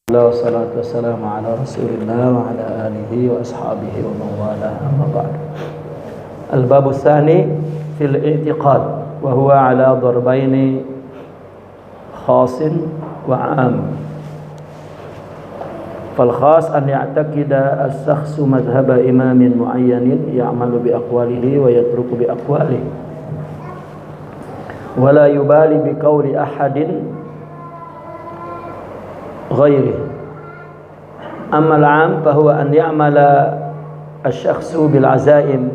Wassalatu wassalamu ala rasulillah wa ala alihi wa ashabihi wa mawala amma ba'd. Al-babu tsani fil i'tiqad wa huwa ala darbaini khasin wa 'am. Fal khas an ya'taqida as-shakhsu madhhaba imamin mu'ayyanin ya'malu bi aqwalihi wa yatruku bi aqwalihi wa la yubali bi qawli ahadin غيره. أما العام فهو أن يعمل الشخص بالعزائم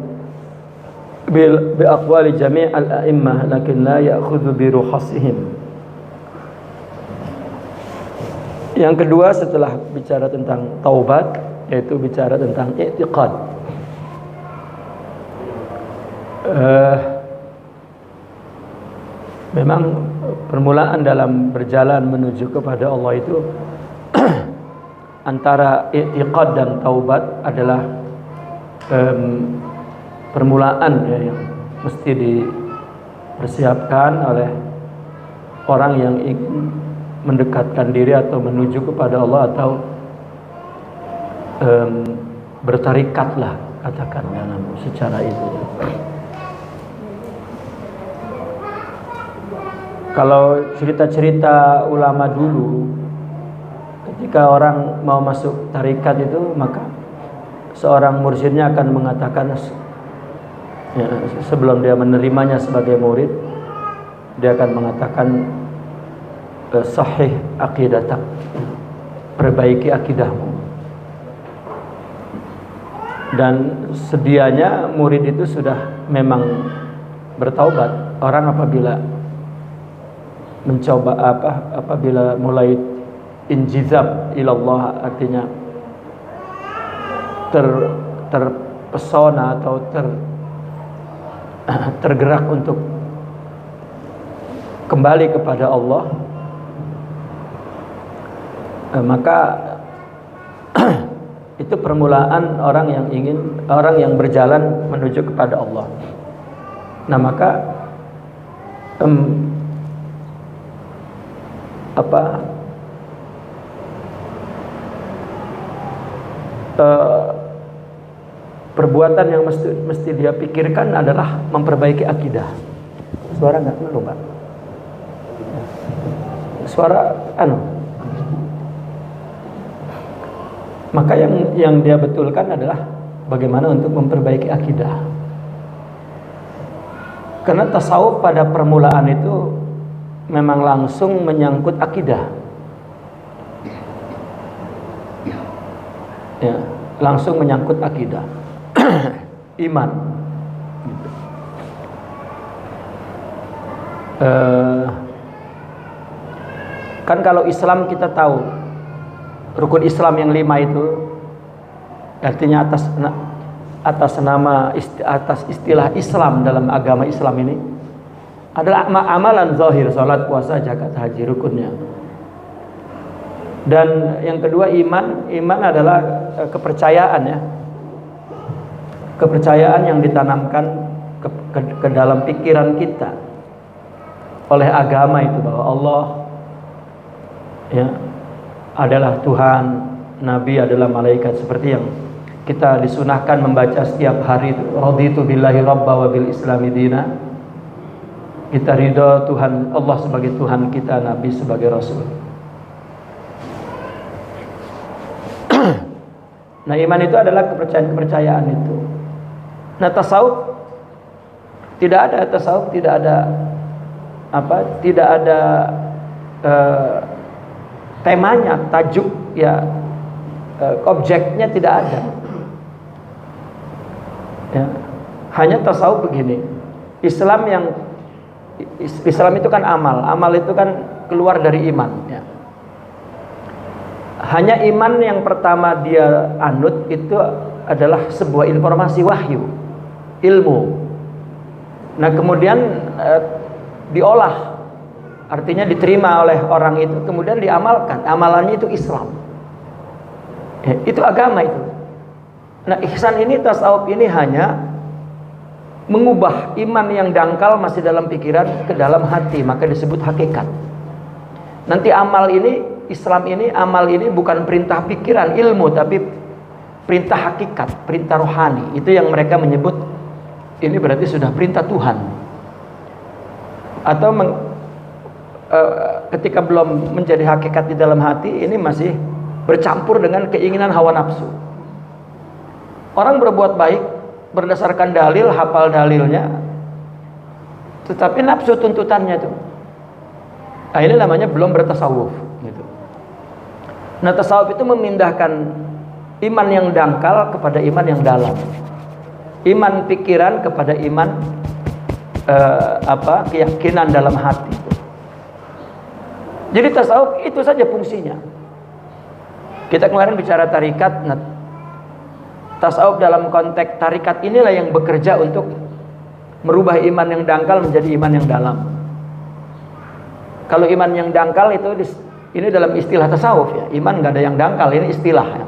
بأقوال جميع الأئمة لكن لا يأخذ برخصهم. Yang kedua setelah bicara tentang taubat, yaitu bicara tentang i'tiqad. Memang permulaan dalam berjalan menuju kepada Allah itu antara i'tiqad dan taubat adalah permulaan yang mesti dipersiapkan oleh orang yang ingin mendekatkan diri atau menuju kepada Allah atau bertarikatlah katakan dalam secara itu. Kalau cerita-cerita ulama dulu, ketika orang mau masuk tarikat itu, maka seorang mursyidnya akan mengatakan, ya, sebelum dia menerimanya sebagai murid, dia akan mengatakan sahih aqidatak, perbaiki akidahmu. Dan sedianya murid itu sudah memang bertaubat. Orang apabila mencoba apabila mulai injizab ilallah, artinya terpesona atau tergerak untuk kembali kepada Allah, maka itu permulaan orang yang berjalan menuju kepada Allah. Nah, maka perbuatan yang mesti dia pikirkan adalah memperbaiki akidah. Suara nggak perlu, Pak. Suara Maka yang dia betulkan adalah bagaimana untuk memperbaiki akidah. Karena tasawuf pada permulaan itu memang langsung menyangkut akidah, ya, langsung menyangkut akidah, iman. Kan kalau Islam kita tahu rukun Islam yang 5 itu, artinya atas istilah Islam dalam agama Islam ini adalah amalan zahir, salat, puasa, zakat, haji, rukunnya. Dan yang kedua iman adalah kepercayaan, ya. Kepercayaan yang ditanamkan ke dalam pikiran kita oleh agama itu, bahwa Allah, ya, adalah Tuhan, Nabi adalah malaikat, seperti yang kita disunahkan membaca setiap hari itu, raditu billahi rabba wa bil islami dina. Kita ridho Tuhan Allah sebagai Tuhan kita, Nabi sebagai Rasul. Nah, iman itu adalah kepercayaan itu. Nah, tasawuf tidak ada temanya, tajuk, ya, objeknya tidak ada. Ya, hanya tasawuf begini. Islam itu kan amal itu kan keluar dari iman, ya. Hanya iman yang pertama dia anut itu adalah sebuah informasi wahyu, ilmu. Nah, kemudian diolah, artinya diterima oleh orang itu, kemudian diamalkan. Amalannya itu Islam, ya, itu agama itu. Nah, ihsan ini, tasawuf ini hanya mengubah iman yang dangkal masih dalam pikiran ke dalam hati, maka disebut hakikat. Nanti amal ini Islam ini, amal ini bukan perintah pikiran, ilmu, tapi perintah hakikat, perintah rohani. Itu yang mereka menyebut ini berarti sudah perintah Tuhan. Atau ketika belum menjadi hakikat di dalam hati, ini masih bercampur dengan keinginan hawa nafsu. Orang berbuat baik berdasarkan dalil, hafal dalilnya, tetapi nafsu tuntutannya tuh. Nah, ini namanya belum bertasawuf gitu. Nah, tasawuf itu memindahkan iman yang dangkal kepada iman yang dalam. Iman pikiran kepada iman keyakinan dalam hati. Jadi tasawuf itu saja fungsinya. Kita kemarin bicara tarikat. Nah, tasawuf dalam konteks tarikat inilah yang bekerja untuk merubah iman yang dangkal menjadi iman yang dalam. Kalau iman yang dangkal itu ini dalam istilah tasawuf ya. Iman nggak ada yang dangkal, ini istilah ya.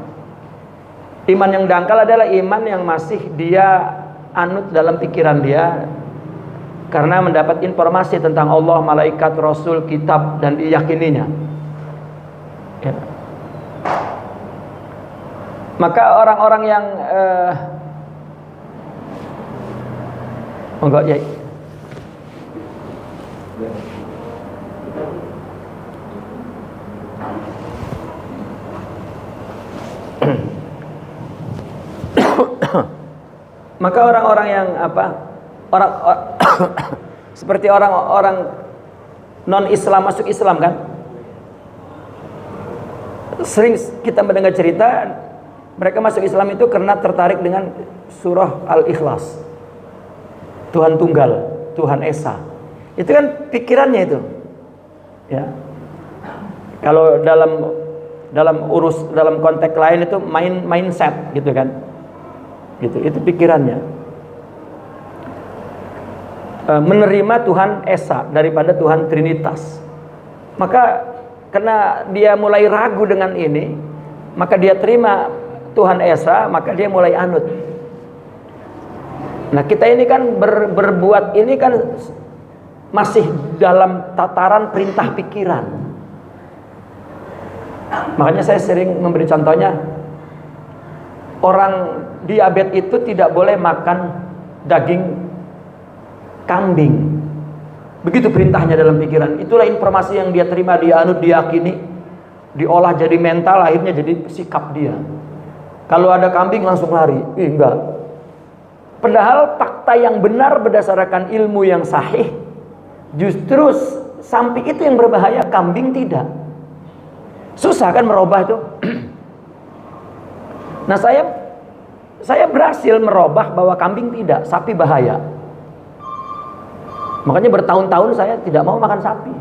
Iman yang dangkal adalah iman yang masih dia anut dalam pikiran dia karena mendapat informasi tentang Allah, malaikat, rasul, kitab, dan diyakininya ya. Maka orang-orang yang enggak ya. Maka orang-orang yang seperti orang-orang non-Islam masuk Islam kan, sering kita mendengar cerita mereka masuk Islam itu karena tertarik dengan surah Al-Ikhlas, Tuhan Tunggal, Tuhan Esa. Itu kan pikirannya itu ya. Kalau dalam konteks lain itu mindset gitu kan. Gitu, itu pikirannya. Menerima Tuhan Esa daripada Tuhan Trinitas. Maka karena dia mulai ragu dengan ini, maka dia terima Tuhan Esa, maka dia mulai anut. Nah, kita ini kan berbuat ini kan masih dalam tataran perintah pikiran. Makanya saya sering memberi contohnya, orang diabetes itu tidak boleh makan daging kambing. Begitu perintahnya dalam pikiran. Itulah informasi yang dia terima, dia anut, diyakini, diolah jadi mental, akhirnya jadi sikap dia. Kalau ada kambing langsung lari. Enggak. Padahal fakta yang benar berdasarkan ilmu yang sahih, justru sapi itu yang berbahaya, kambing tidak. Susah kan merubah itu. Nah, saya berhasil merubah bahwa kambing tidak, sapi bahaya. Makanya bertahun-tahun saya tidak mau makan sapi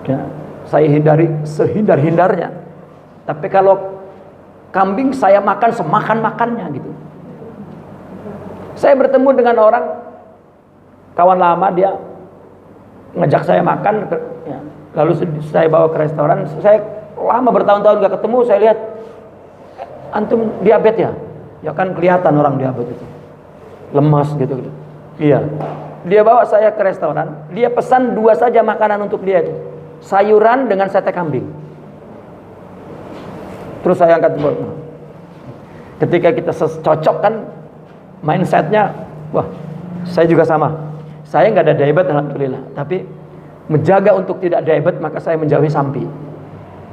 ya, saya hindari sehindar-hindarnya. Tapi kalau kambing saya makan semakan-makannya gitu. Saya bertemu dengan orang, kawan lama, dia ngajak saya makan ya. Lalu saya bawa ke restoran. Saya lama bertahun-tahun gak ketemu. Saya lihat, antum diabetes ya? Ya kan kelihatan orang diabetes itu lemas gitu. Iya. Dia bawa saya ke restoran. Dia pesan 2 saja makanan untuk dia itu, sayuran dengan sate kambing. Terus saya angkat jempol. Ketika kita cocok kan mindsetnya, wah saya juga sama. Saya nggak ada diabetes alhamdulillah, tapi menjaga untuk tidak diabetes maka saya menjauhi sapi.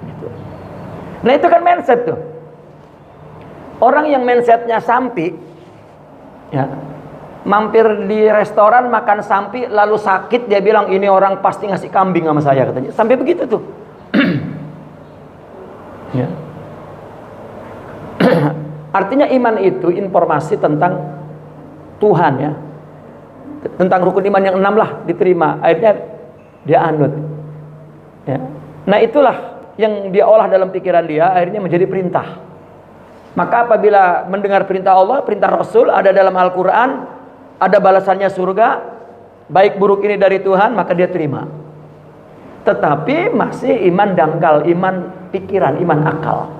Gitu. Nah itu kan mindset tuh. Orang yang mindsetnya sapi, ya, mampir di restoran makan sapi lalu sakit, dia bilang ini orang pasti ngasih kambing sama saya katanya. Sampai begitu tuh. Ya. Artinya iman itu informasi tentang Tuhan ya, tentang rukun iman yang 6 lah diterima. Akhirnya dia anut. Ya. Nah itulah yang dia olah dalam pikiran dia, akhirnya menjadi perintah. Maka apabila mendengar perintah Allah, perintah Rasul ada dalam Al-Quran, ada balasannya surga, baik buruk ini dari Tuhan, maka dia terima. Tetapi masih iman dangkal, iman pikiran, iman akal.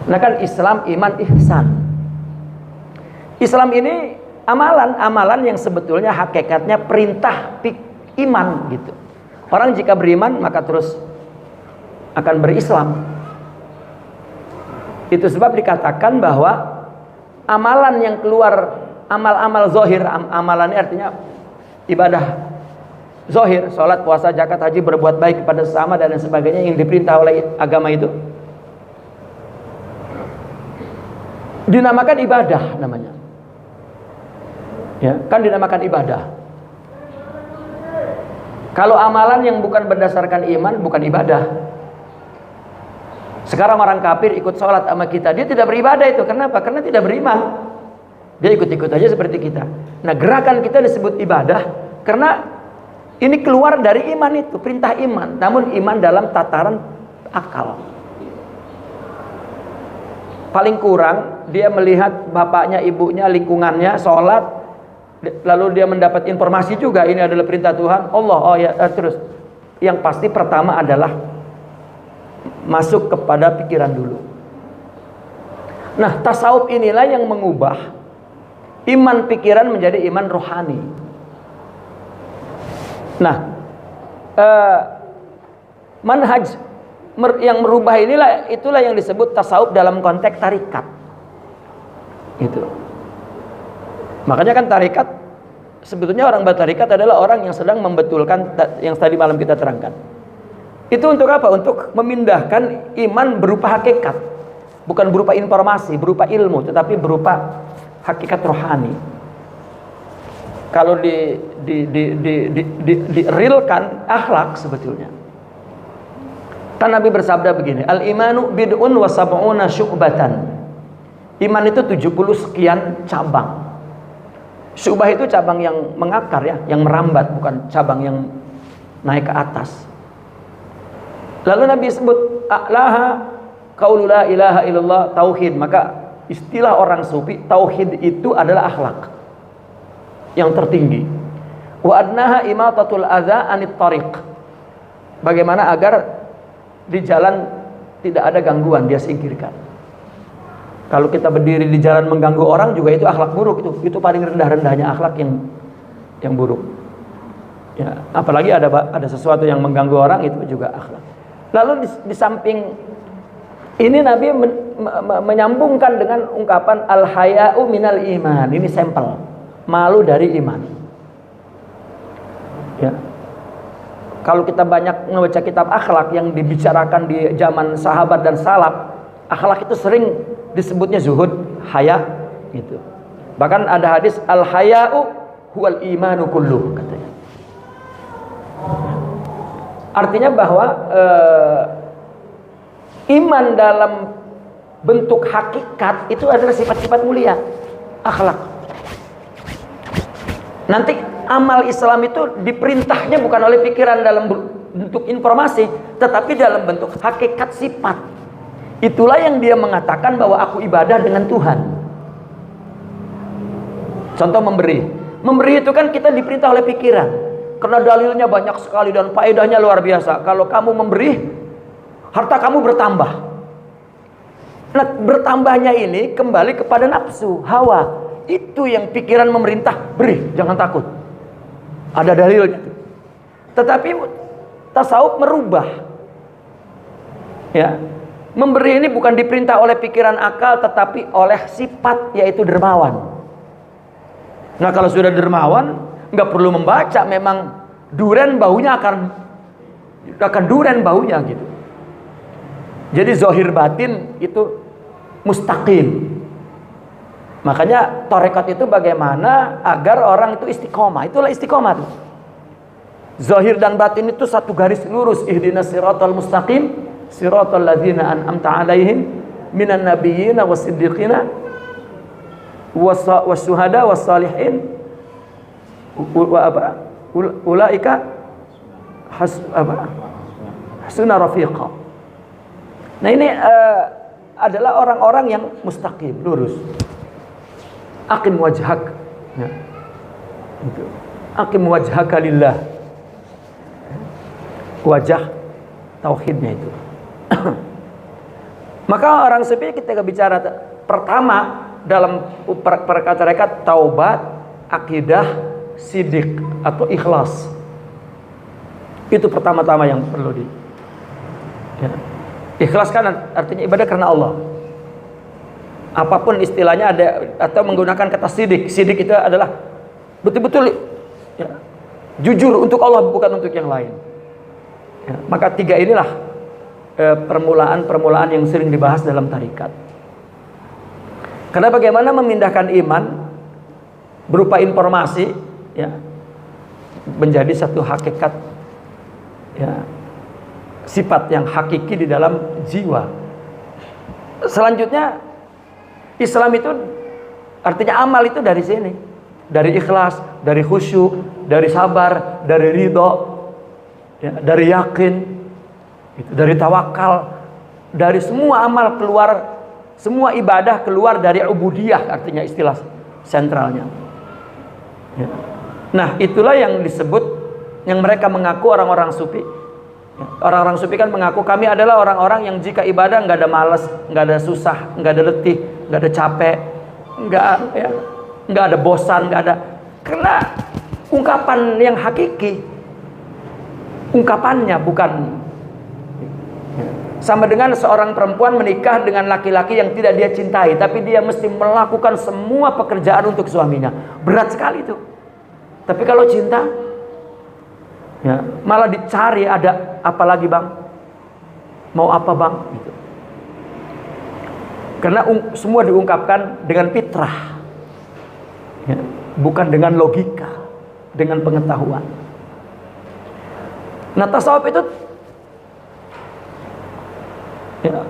Nah kan Islam iman ihsan. Islam ini amalan-amalan yang sebetulnya hakikatnya perintah iman gitu. Orang jika beriman maka terus akan berislam. Itu sebab dikatakan bahwa amalan yang keluar, amal-amal zahir, amalan ini artinya ibadah zahir, sholat, puasa, zakat, haji, berbuat baik kepada sesama dan lain sebagainya yang diperintah oleh agama itu dinamakan ibadah namanya. Ya, kan dinamakan ibadah. Kalau amalan yang bukan berdasarkan iman bukan ibadah. Sekarang orang kafir ikut sholat sama kita, dia tidak beribadah itu. Kenapa? Karena tidak beriman. Dia ikut-ikut aja seperti kita. Nah, gerakan kita disebut ibadah karena ini keluar dari iman itu, perintah iman. Namun iman dalam tataran akal. Paling kurang dia melihat bapaknya, ibunya, lingkungannya sholat, lalu dia mendapat informasi juga ini adalah perintah Tuhan. Allah, oh ya, terus yang pasti pertama adalah masuk kepada pikiran dulu. Nah, tasawuf inilah yang mengubah iman pikiran menjadi iman rohani. Nah, manhaj yang merubah itulah yang disebut tasawuf dalam konteks tarikat. Itu. Makanya kan tarikat, sebetulnya orang bertarikat adalah orang yang sedang membetulkan yang tadi malam kita terangkan. Itu untuk apa? Untuk memindahkan iman berupa hakikat, bukan berupa informasi, berupa ilmu, tetapi berupa hakikat rohani. Kalau di-realkan akhlak sebetulnya. Kan Nabi bersabda begini, al-imanu bid'un wa sab'una syu'batan. Iman itu 70 sekian cabang. Syu'bah itu cabang yang mengakar ya, yang merambat, bukan cabang yang naik ke atas. Lalu Nabi sebut a'laha qaulu la ilaha illallah, tauhid. Maka istilah orang sufi, tauhid itu adalah akhlak yang tertinggi. Wa adnaha imatatul adza anit tariq. Bagaimana agar di jalan tidak ada gangguan, dia singkirkan. Kalau kita berdiri di jalan mengganggu orang juga itu akhlak buruk, itu paling rendah-rendahnya akhlak yang buruk. Ya, apalagi ada sesuatu yang mengganggu orang, itu juga akhlak. Lalu di samping ini Nabi menyambungkan dengan ungkapan al-haya'u minal iman. Ini sampel, malu dari iman. Ya. Kalau kita banyak membaca kitab akhlak yang dibicarakan di zaman sahabat dan salaf, akhlak itu sering disebutnya zuhud, haya gitu. Bahkan ada hadis al-haya'u huwal imanu kulluh katanya. Artinya bahwa iman dalam bentuk hakikat itu adalah sifat-sifat mulia, akhlak. Nanti amal Islam itu diperintahnya bukan oleh pikiran dalam bentuk informasi, tetapi dalam bentuk hakikat sifat. Itulah yang dia mengatakan bahwa aku ibadah dengan Tuhan. Contoh memberi. Memberi itu kan kita diperintah oleh pikiran. Karena dalilnya banyak sekali dan faedahnya luar biasa. Kalau kamu memberi, harta kamu bertambah. Nah, bertambahnya ini kembali kepada nafsu, hawa. Itu yang pikiran memerintah, beri, jangan takut. Ada dalilnya. Tetapi tasawuf merubah. Ya. Memberi ini bukan diperintah oleh pikiran akal, tetapi oleh sifat, yaitu dermawan. Nah, kalau sudah dermawan, nggak perlu membaca, memang duren baunya akan duren baunya gitu. Jadi zahir batin itu mustaqim. Makanya tarekat itu bagaimana agar orang itu istiqomah. Itulah istiqomah tuh. Zahir dan batin itu satu garis lurus. Ihdinas siratal mustaqim, siratal ladzina an'amta 'alaihim minan nabiyyina was-siddiqina was-syuhada was-salihin ulaika hasuna rafiqa. Nah, ini adalah orang-orang yang mustaqim, lurus. Aqim wajhak. Ya. Aqim wajhaka lillah. Wajah tauhidnya itu. Maka orang sufi ketika bicara pertama dalam perkata mereka taubat, akidah, sidik atau ikhlas. Itu pertama-tama yang perlu Ya. Ikhlas kan artinya ibadah karena Allah. Apapun istilahnya ada, atau menggunakan kata sidik. Sidik itu adalah betul-betul ya, jujur untuk Allah, bukan untuk yang lain. Ya, maka tiga inilah permulaan yang sering dibahas dalam tarikat. Karena bagaimana memindahkan iman berupa informasi ya menjadi satu hakikat ya, sifat yang hakiki di dalam jiwa. Selanjutnya Islam itu artinya amal itu dari sini, dari ikhlas, dari khusyuk, dari sabar, dari ridho ya, dari yakin gitu, dari tawakal, dari semua amal keluar, semua ibadah keluar dari ubudiyah, artinya istilah sentralnya ya. Nah itulah yang disebut, yang mereka mengaku orang-orang sufi. Orang-orang sufi kan mengaku kami adalah orang-orang yang jika ibadah nggak ada malas, nggak ada susah, nggak ada letih, nggak ada capek, nggak ada bosan, nggak ada. Karena ungkapan yang hakiki, ungkapannya bukan. Sama dengan seorang perempuan menikah dengan laki-laki yang tidak dia cintai, tapi dia mesti melakukan semua pekerjaan untuk suaminya. Berat sekali itu. Tapi kalau cinta, ya, malah dicari ada apa lagi bang? Mau apa bang? Gitu. Karena semua diungkapkan dengan fitrah, ya, bukan dengan logika, dengan pengetahuan. Nah tasawuf itu ya,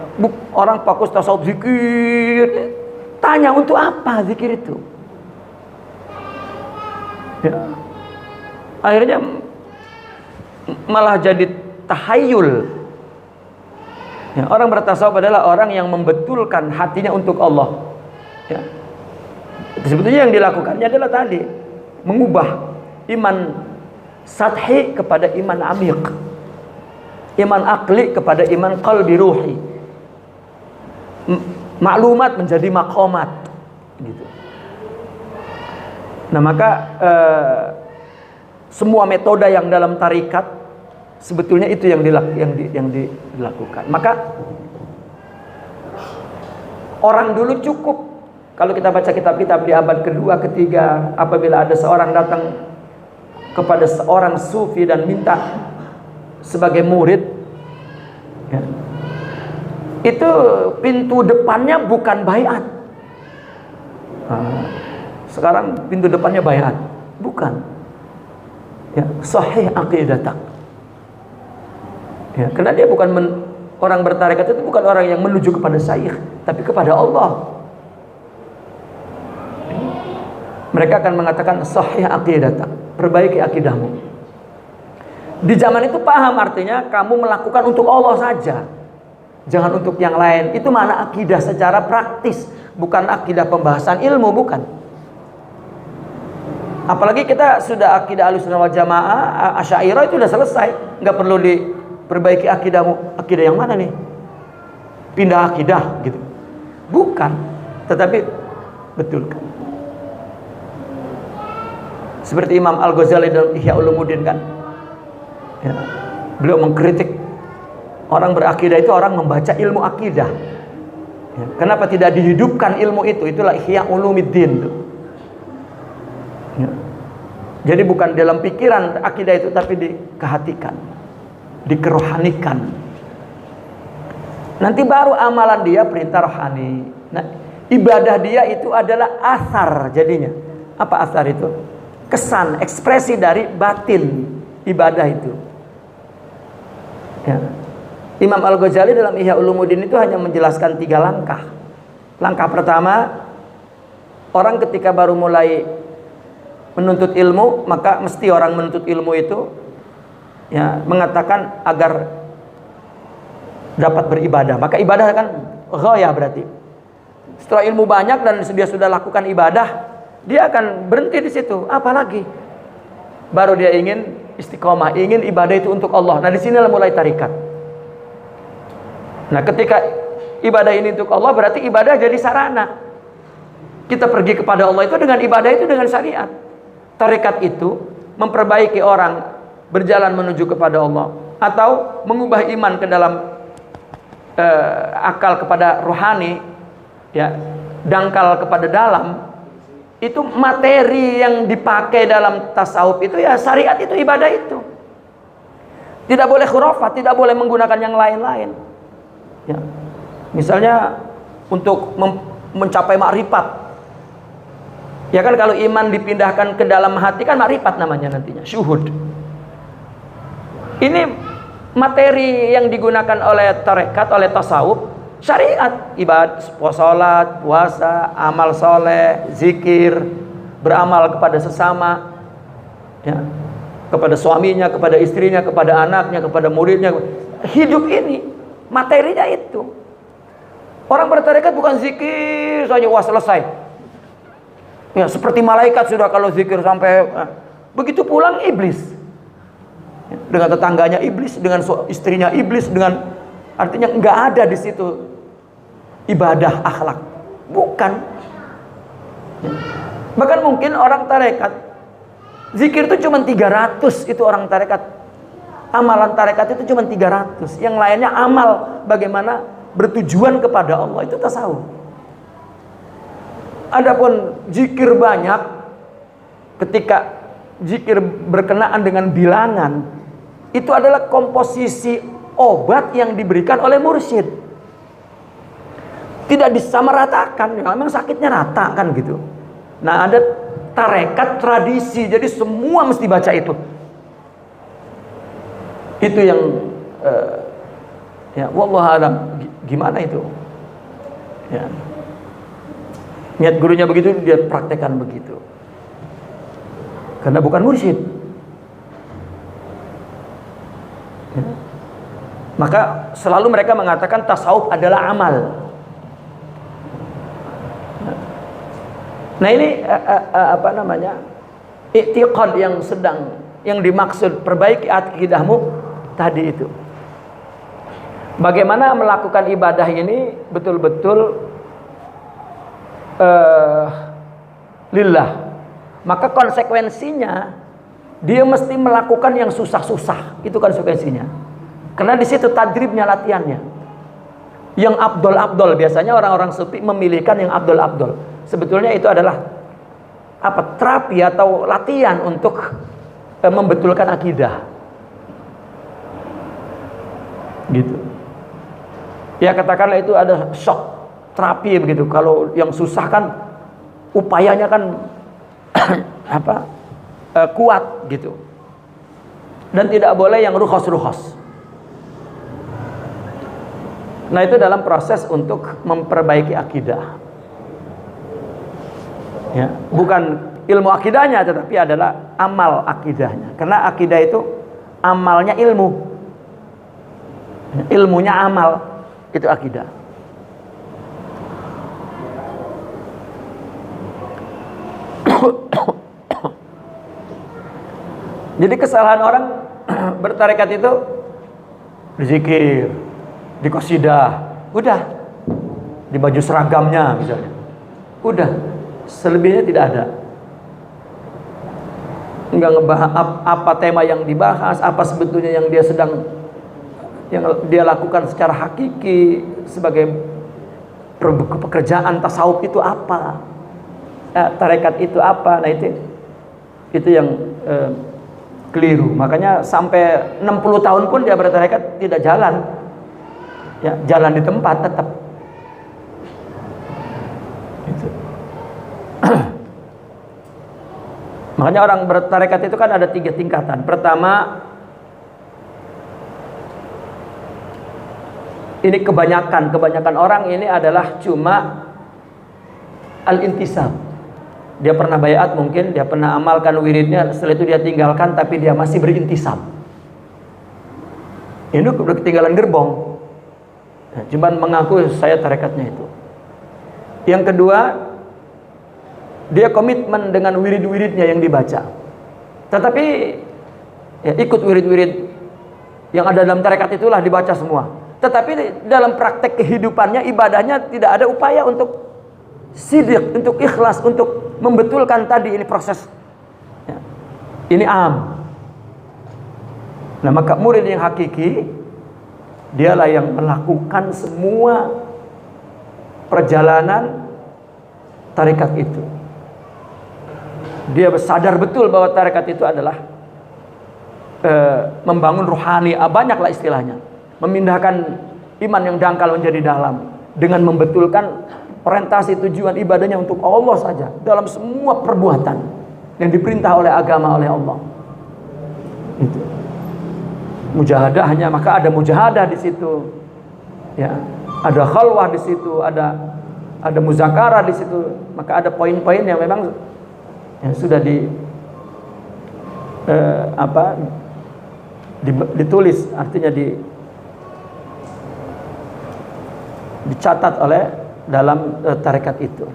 orang fokus tasawuf zikir, tanya untuk apa zikir itu? Ya, akhirnya malah jadi tahayul. Ya, orang bertasawuf adalah orang yang membetulkan hatinya untuk Allah. Ya. Sebetulnya yang dilakukannya adalah tadi mengubah iman sathi kepada iman amiq, iman akli kepada iman qalbi ruhi, maklumat menjadi maqamat gitu. Nah maka semua metode yang dalam tarikat sebetulnya itu yang dilakukan. Maka orang dulu cukup, kalau kita baca kitab-kitab di abad kedua, ketiga, apabila ada seorang datang kepada seorang sufi dan minta sebagai murid ya, itu pintu depannya bukan baiat. Sekarang pintu depannya baiat, bukan. Ya, sahih aqidatak. Ya, karena dia bukan orang bertarekat itu bukan orang yang menuju kepada syekh, tapi kepada Allah. Mereka akan mengatakan sahih aqidatak, perbaiki akidahmu. Di zaman itu paham artinya kamu melakukan untuk Allah saja, jangan untuk yang lain. Itu makna akidah secara praktis, bukan akidah pembahasan ilmu, bukan. Apalagi kita sudah akidah Ahlussunnah wal Jamaah, Asy'ariyah itu sudah selesai, nggak perlu diperbaiki akidahmu. Akidah yang mana nih? Pindah akidah gitu. Bukan, tetapi betulkan. Seperti Imam Al-Ghazali dalam Ihya Ulumuddin kan. Ya, beliau mengkritik orang berakidah itu orang membaca ilmu akidah. Ya, kenapa tidak dihidupkan ilmu itu? Itulah Ihya Ulumuddin tuh. Ya. Jadi bukan dalam pikiran akidah itu, tapi dikehatikan, dikerohanikan. Nanti baru amalan dia perintah rohani. Nah, ibadah dia itu adalah asar jadinya. Apa asar itu? Kesan, ekspresi dari batin ibadah itu. Ya. Imam Al-Ghazali dalam Ihya Ulumuddin itu hanya menjelaskan 3 langkah. Langkah pertama, orang ketika baru mulai menuntut ilmu, maka mesti orang menuntut ilmu itu ya mengatakan agar dapat beribadah. Maka ibadah kan ghayah berarti. Setelah ilmu banyak dan dia sudah lakukan ibadah, dia akan berhenti di situ. Apalagi baru dia ingin istiqomah, ingin ibadah itu untuk Allah. Nah, di sinilah mulai tarikat. Nah, ketika ibadah ini untuk Allah, berarti ibadah jadi sarana. Kita pergi kepada Allah itu dengan ibadah itu dengan syariat. Tarikat itu memperbaiki orang berjalan menuju kepada Allah, atau mengubah iman ke dalam akal kepada rohani, ya, dangkal kepada dalam, itu materi yang dipakai dalam tasawuf itu ya syariat itu, ibadah itu. Tidak boleh khurafat, tidak boleh menggunakan yang lain-lain. Ya. Misalnya untuk mencapai makrifat. Ya kan, kalau iman dipindahkan ke dalam hati kan makrifat namanya nantinya, syuhud. Ini materi yang digunakan oleh tarekat, oleh tasawuf, syariat, ibadah, sholat, puasa, amal soleh, zikir, beramal kepada sesama, ya, kepada suaminya, kepada istrinya, kepada anaknya, kepada muridnya. Hidup ini materinya itu. Orang bertarekat bukan zikir saja, wah selesai. Ya, seperti malaikat sudah kalau zikir sampai begitu pulang iblis. Dengan tetangganya iblis, dengan istrinya iblis, dengan artinya nggak ada di situ ibadah akhlak, bukan. Bahkan mungkin orang tarekat zikir itu cuma 300, itu orang tarekat. Amalan tarekat itu cuma 300, yang lainnya amal bagaimana bertujuan kepada Allah, itu tasawuf. Adapun zikir banyak, ketika zikir berkenaan dengan bilangan, itu adalah komposisi obat yang diberikan oleh mursyid. Tidak disamaratakan, memang sakitnya rata kan gitu. Nah, ada tarekat tradisi, jadi semua mesti baca itu. Itu yang ya wallahu alam, gimana itu? Ya. Niat gurunya begitu, dia praktekkan begitu. Karena bukan mursyid. Ya. Maka selalu mereka mengatakan tasawuf adalah amal. Nah, ini apa namanya? I'tiqad yang dimaksud perbaiki akidahmu tadi itu. Bagaimana melakukan ibadah ini betul-betul lillah. Maka konsekuensinya dia mesti melakukan yang susah-susah. Itu konsekuensinya. Karena di situ tadribnya, latihannya. Yang abdol-abdol, biasanya orang-orang sufi memilihkan yang abdol-abdol. Sebetulnya itu adalah apa? Terapi atau latihan untuk membetulkan akidah. Gitu. Ya, katakanlah itu ada shock terapi begitu. Kalau yang susah kan upayanya kan apa? Kuat gitu. Dan tidak boleh yang rukhos-rukhos. Nah, itu dalam proses untuk memperbaiki akidah. Ya, bukan ilmu akidahnya, tetapi adalah amal akidahnya. Karena akidah itu amalnya ilmu. Ilmunya amal, itu akidah. Jadi kesalahan orang bertarekat itu berzikir, di qasidah, udah, di baju seragamnya misalnya, udah, selebihnya tidak ada. Enggak ngebahas apa tema yang dibahas, apa sebetulnya yang dia lakukan secara hakiki sebagai pekerjaan tasawuf itu apa, tarekat itu apa. Nah, itu yang keliru. Makanya sampai 60 tahun pun dia bertarekat tidak jalan. Ya, jalan di tempat tetap. Gitu. Makanya orang bertarekat itu kan ada 3 tingkatan. Pertama, ini kebanyakan orang ini adalah cuma al-intisab. Dia pernah bayat mungkin, dia pernah amalkan wiridnya, setelah itu dia tinggalkan, tapi dia masih berintisab. Ini udah ketinggalan gerbong. Nah, cuman mengaku saya tarekatnya itu. Yang kedua, dia komitmen dengan wirid-wiridnya yang dibaca. Tetapi ya, ikut wirid-wirid yang ada dalam tarekat itulah dibaca semua. Tetapi dalam praktek kehidupannya, ibadahnya tidak ada upaya untuk sidik, untuk ikhlas, untuk membetulkan tadi ini proses. Ya. Ini am. Nah, maka murid yang hakiki Dialah yang melakukan semua perjalanan tarekat itu. Dia sadar betul bahwa tarekat itu adalah membangun rohani, banyaklah istilahnya, memindahkan iman yang dangkal menjadi dalam, dengan membetulkan orientasi tujuan ibadahnya untuk Allah saja dalam semua perbuatan yang diperintah oleh agama oleh Allah. Itu mujahadah, hanya maka ada mujahadah di situ, ya, ada khalwah di situ, ada muzakarah di situ, maka ada poin-poin yang memang yang sudah ditulis, artinya dicatat oleh dalam tarekat itu.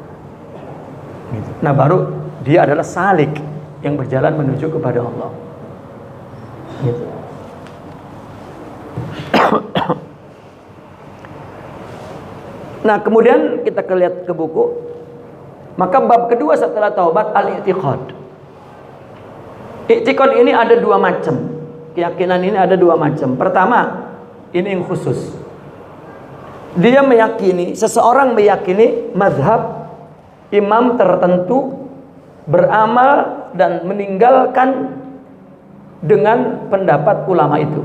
Nah, baru dia adalah salik yang berjalan menuju kepada Allah. Gitu. Nah, kemudian kita lihat ke buku. Maka bab kedua setelah taubat, al-i'tiqad. I'tiqad ini ada dua macam. Keyakinan ini ada dua macam. Pertama, ini yang khusus. Dia meyakini, seseorang meyakini mazhab imam tertentu, beramal dan meninggalkan dengan pendapat ulama itu,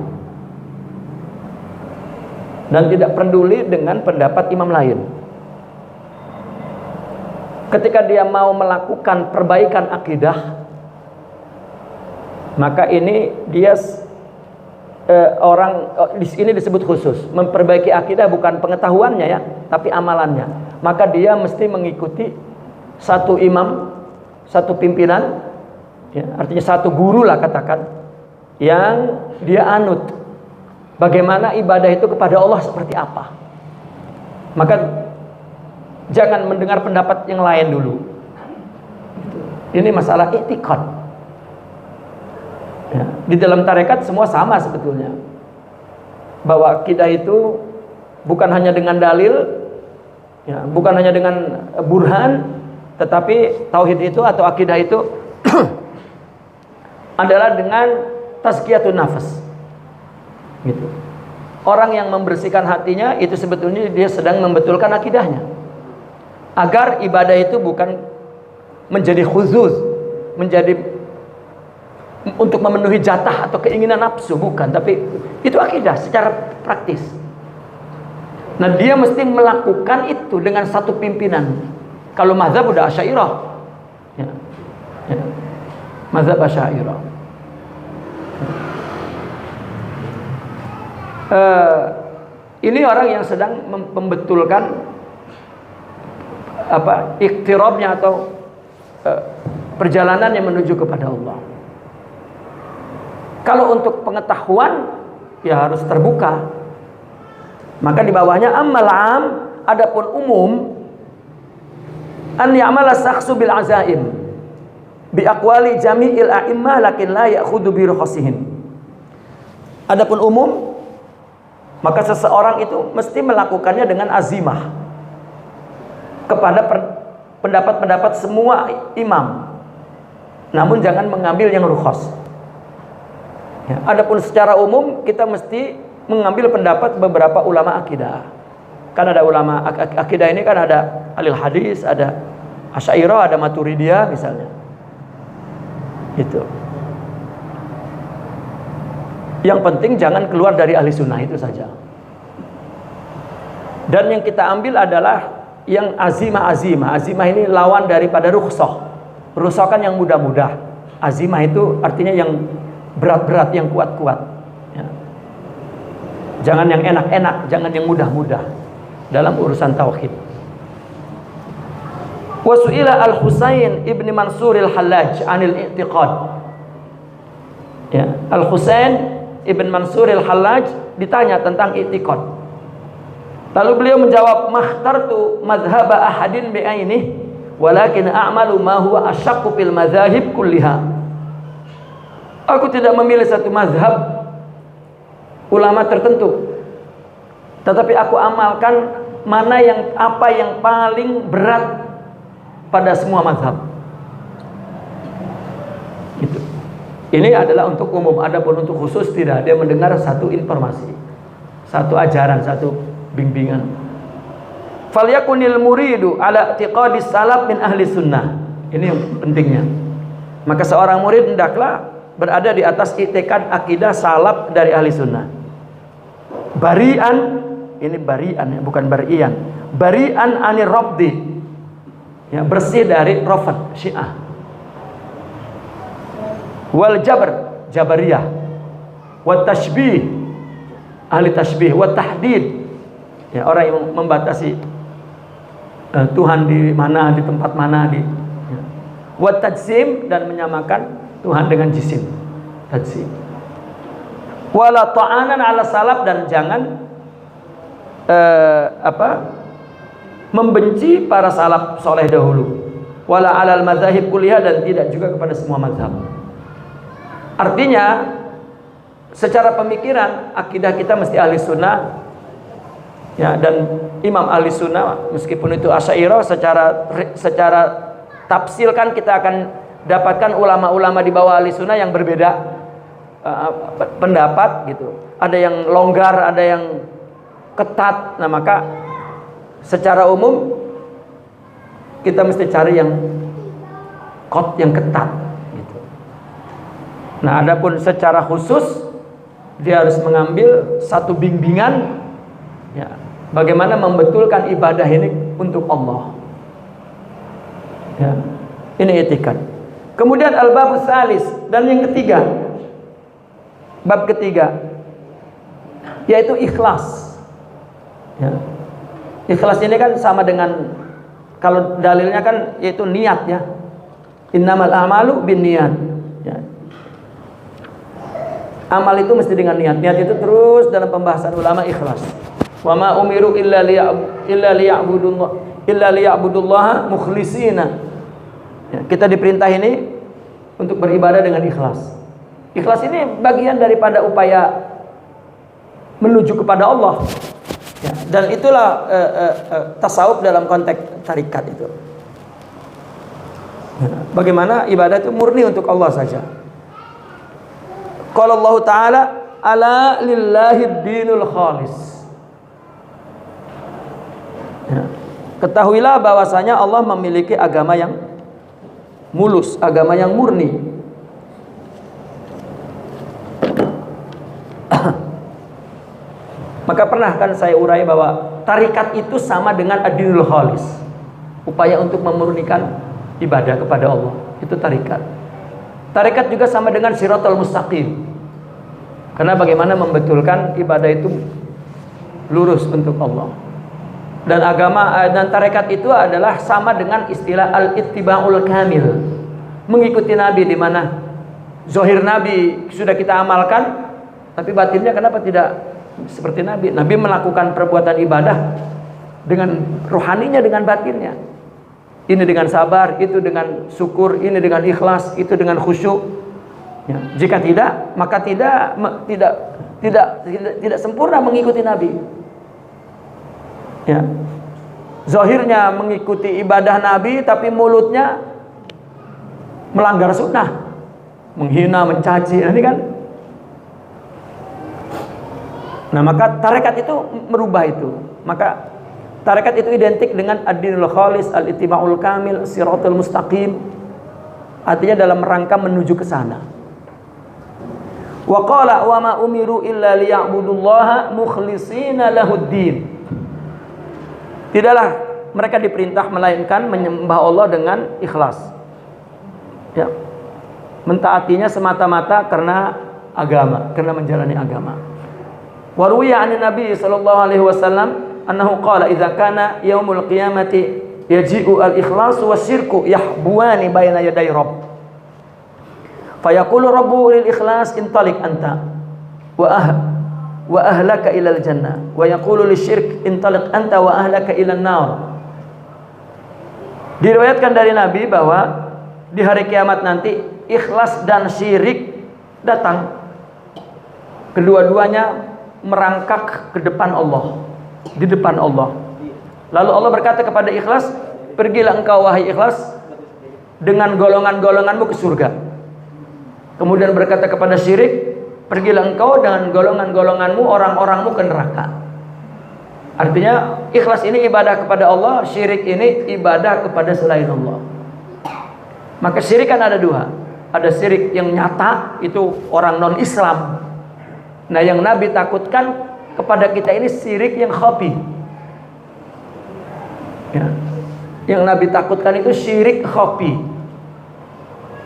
dan tidak peduli dengan pendapat imam lain. Ketika dia mau melakukan perbaikan akidah, maka ini dia di sini disebut khusus. Memperbaiki akidah bukan pengetahuannya ya, tapi amalannya. Maka dia mesti mengikuti satu imam, satu pimpinan, ya, artinya satu guru lah katakan, yang dia anut. Bagaimana ibadah itu kepada Allah seperti apa. Maka jangan mendengar pendapat yang lain dulu. Ini masalah i'tiqad. Ya, di dalam tarekat semua sama sebetulnya, bahwa akidah itu bukan hanya dengan dalil, ya, bukan hanya dengan burhan, tetapi tauhid itu atau akidah itu adalah dengan tazkiyatun nafas. Gitu. Orang yang membersihkan hatinya itu sebetulnya dia sedang membetulkan akidahnya, agar ibadah itu bukan menjadi khuzuz, menjadi untuk memenuhi jatah atau keinginan nafsu, bukan, tapi itu akidah secara praktis. Nah, dia mesti melakukan itu dengan satu pimpinan. Kalau mazhab udah Asy'ariyah, ya, ya. Mazhab Asy'ariyah. Ini orang yang sedang membetulkan iktirabnya atau perjalanan yang menuju kepada Allah. Kalau untuk pengetahuan ya harus terbuka. Maka di bawahnya ammal am, adapun umum, an ya'mala sakhsu bil azaim bi aqwali jami'il a'immah lakin la ya'khudhu bi rukhsihim. Adapun umum, maka seseorang itu mesti melakukannya dengan azimah kepada pendapat-pendapat semua imam, namun jangan mengambil yang rukhas. Ya, adapun secara umum kita mesti mengambil pendapat beberapa ulama akidah. Kan ada ulama akidah ini kan ada ahli hadis, ada Asy'ariyah, ada Maturidiyah misalnya. Itu. Yang penting jangan keluar dari ahli sunnah, itu saja. Dan yang kita ambil adalah yang azimah. Azimah ini lawan daripada rukhsah. Rukhsah kan yang mudah-mudah. Azimah itu artinya yang berat-berat, yang kuat-kuat, ya. Jangan yang enak-enak, jangan yang mudah-mudah dalam urusan tauhid. Wa su'ila Al-Husain ibni Mansur Al-Hallaj anil i'tiqad. Ya, Al-Husain ibn Mansur Al-Hallaj ditanya tentang i'tiqad. Lalu beliau menjawab, "Makhtartu madhhaba ahadin bi'ainih, walakin a'malu ma huwa asyaqqu fil madzahib kulliha." Aku tidak memilih satu mazhab ulama tertentu, tetapi aku amalkan apa yang paling berat pada semua mazhab. Itu. Ini adalah untuk umum. Adapun untuk khusus tidak. Dia mendengar satu informasi, satu ajaran, satu bimbingan. Falyakunil muridu ala i'tiqadis salaf min ahli sunnah. Ini yang pentingnya. Maka seorang murid hendaklah berada di atas i'tiqad akidah salaf dari ahli sunnah. Bari'an, ini bari'an ya, bukan bari'an. Bari'an anir rabdi. Ya, bersih dari rafad Syiah. Wal jabr, jabariyah. Wat tashbih, ahli tashbih. Wat tahdid, ya, orang yang membatasi Tuhan di mana, di tempat mana, di ya. Wat tajsim, dan menyamakan Tuhan dengan jisim, tajsim. Wala ta'anan ala salaf, dan jangan membenci para salaf soleh dahulu. Wala alal mazahib kuliah, dan tidak juga kepada semua mazhab. Artinya secara pemikiran akidah kita mesti ahli sunnah ya, dan imam ahli sunnah meskipun itu Asy'ariyah, secara tafsil kan kita akan dapatkan ulama-ulama di bawah ahli sunnah yang berbeda pendapat gitu. Ada yang longgar, ada yang ketat. Nah, maka secara umum kita mesti cari yang ketat gitu. Nah, adapun secara khusus dia harus mengambil satu bimbingan ya, bagaimana membetulkan ibadah ini untuk Allah. Ya, ini i'tiqad. Kemudian al-babus salis, dan yang ketiga, bab ketiga, yaitu ikhlas. Ya. Ikhlas ini kan sama dengan, kalau dalilnya kan yaitu niat ya. Innamal a'malu binniyat. Ya. Amal itu mesti dengan niat. Niat itu terus dalam pembahasan ulama ikhlas. Wa ma umiru illa liya'budullaha mukhlishina. Ya, kita diperintah ini untuk beribadah dengan ikhlas. Ikhlas ini bagian daripada upaya menuju kepada Allah. Ya, dan itulah tasawuf dalam konteks tarikat itu. Ya, bagaimana ibadah itu murni untuk Allah saja. Qala Allah Ta'ala, ala lillahid dinul khalis. Ya. Ketahuilah bahwasanya Allah memiliki agama yang mulus, agama yang murni. Maka pernah kan saya urai bahwa tarikat itu sama dengan ad-dinul khalis, upaya untuk memurnikan ibadah kepada Allah. Itu tarikat. Tarikat juga sama dengan siratal mustaqim, karena bagaimana membetulkan ibadah itu lurus untuk Allah. Dan agama dan tarekat itu adalah sama dengan istilah al-ittiba'ul kamil, mengikuti Nabi, di mana zahir Nabi sudah kita amalkan, tapi batinnya kenapa tidak seperti Nabi? Nabi melakukan perbuatan ibadah dengan rohaninya, dengan batinnya. Ini dengan sabar, itu dengan syukur, ini dengan ikhlas, itu dengan khusyuk. Ya. Jika tidak, maka tidak sempurna mengikuti Nabi. Ya. Zahirnya mengikuti ibadah Nabi, tapi mulutnya melanggar sunnah, menghina, mencaci. Ini kan. Nah, maka tarekat itu merubah itu. Maka tarekat itu identik dengan ad-dinul khalis, al-ittiba'ul kamil, siratal mustaqim. Artinya dalam rangka menuju ke sana. Wa qala wa ma umiru illa liya'budullaha mukhlishina lahuddin. Tidaklah mereka diperintah melainkan menyembah Allah dengan ikhlas. Ya. Mentaatinya semata-mata karena agama, karena menjalani agama. Wa ruwiya 'an Nabi sallallahu alaihi wasallam annahu qala idza kana yaumul qiyamati yaji'u al-ikhlas wasyirku yahbuani baina yaday rabb fayaqulu rabbu lil ikhlas intalik anta wa ahlaka ila al-jannah wa yaqulu lisyirk intalik anta wa ahlaka ila an-nar. Diriwayatkan dari Nabi bahwa di hari kiamat nanti ikhlas dan syirik datang, kedua-duanya merangkak ke depan Allah, di depan Allah. Lalu Allah berkata kepada ikhlas, pergilah engkau wahai ikhlas dengan golongan-golonganmu ke surga. Kemudian berkata kepada syirik, pergilah engkau dengan golongan-golonganmu, orang-orangmu ke neraka. Artinya ikhlas ini ibadah kepada Allah, syirik ini ibadah kepada selain Allah. Maka syirik kan ada dua. Ada syirik yang nyata, itu orang non-Islam. Nah, yang Nabi takutkan kepada kita ini syirik yang khafi. Ya. Yang Nabi takutkan itu syirik khafi.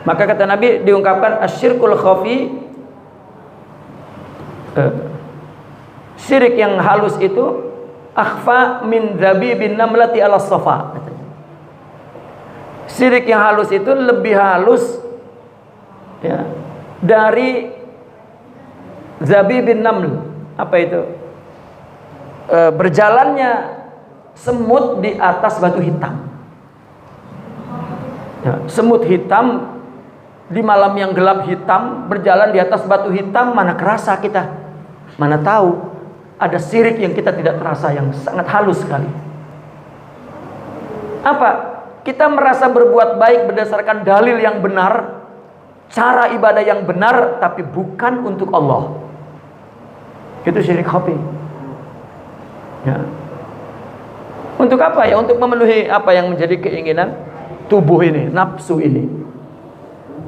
Maka kata Nabi diungkapkan asyirkul khafi, syirik yang halus itu akhfa min zabibin namlati ala safa. Syirik yang halus itu lebih halus, ya, dari zabibin naml. Apa itu? Berjalannya semut di atas batu hitam. Ya, semut hitam di malam yang gelap hitam berjalan di atas batu hitam, mana kerasa kita, mana tahu ada syirik yang kita tidak terasa, yang sangat halus sekali. Apa? Kita merasa berbuat baik berdasarkan dalil yang benar, cara ibadah yang benar, tapi bukan untuk Allah. Itu syirik khafi. Ya. Untuk apa ya? Untuk memenuhi apa yang menjadi keinginan tubuh ini, nafsu ini.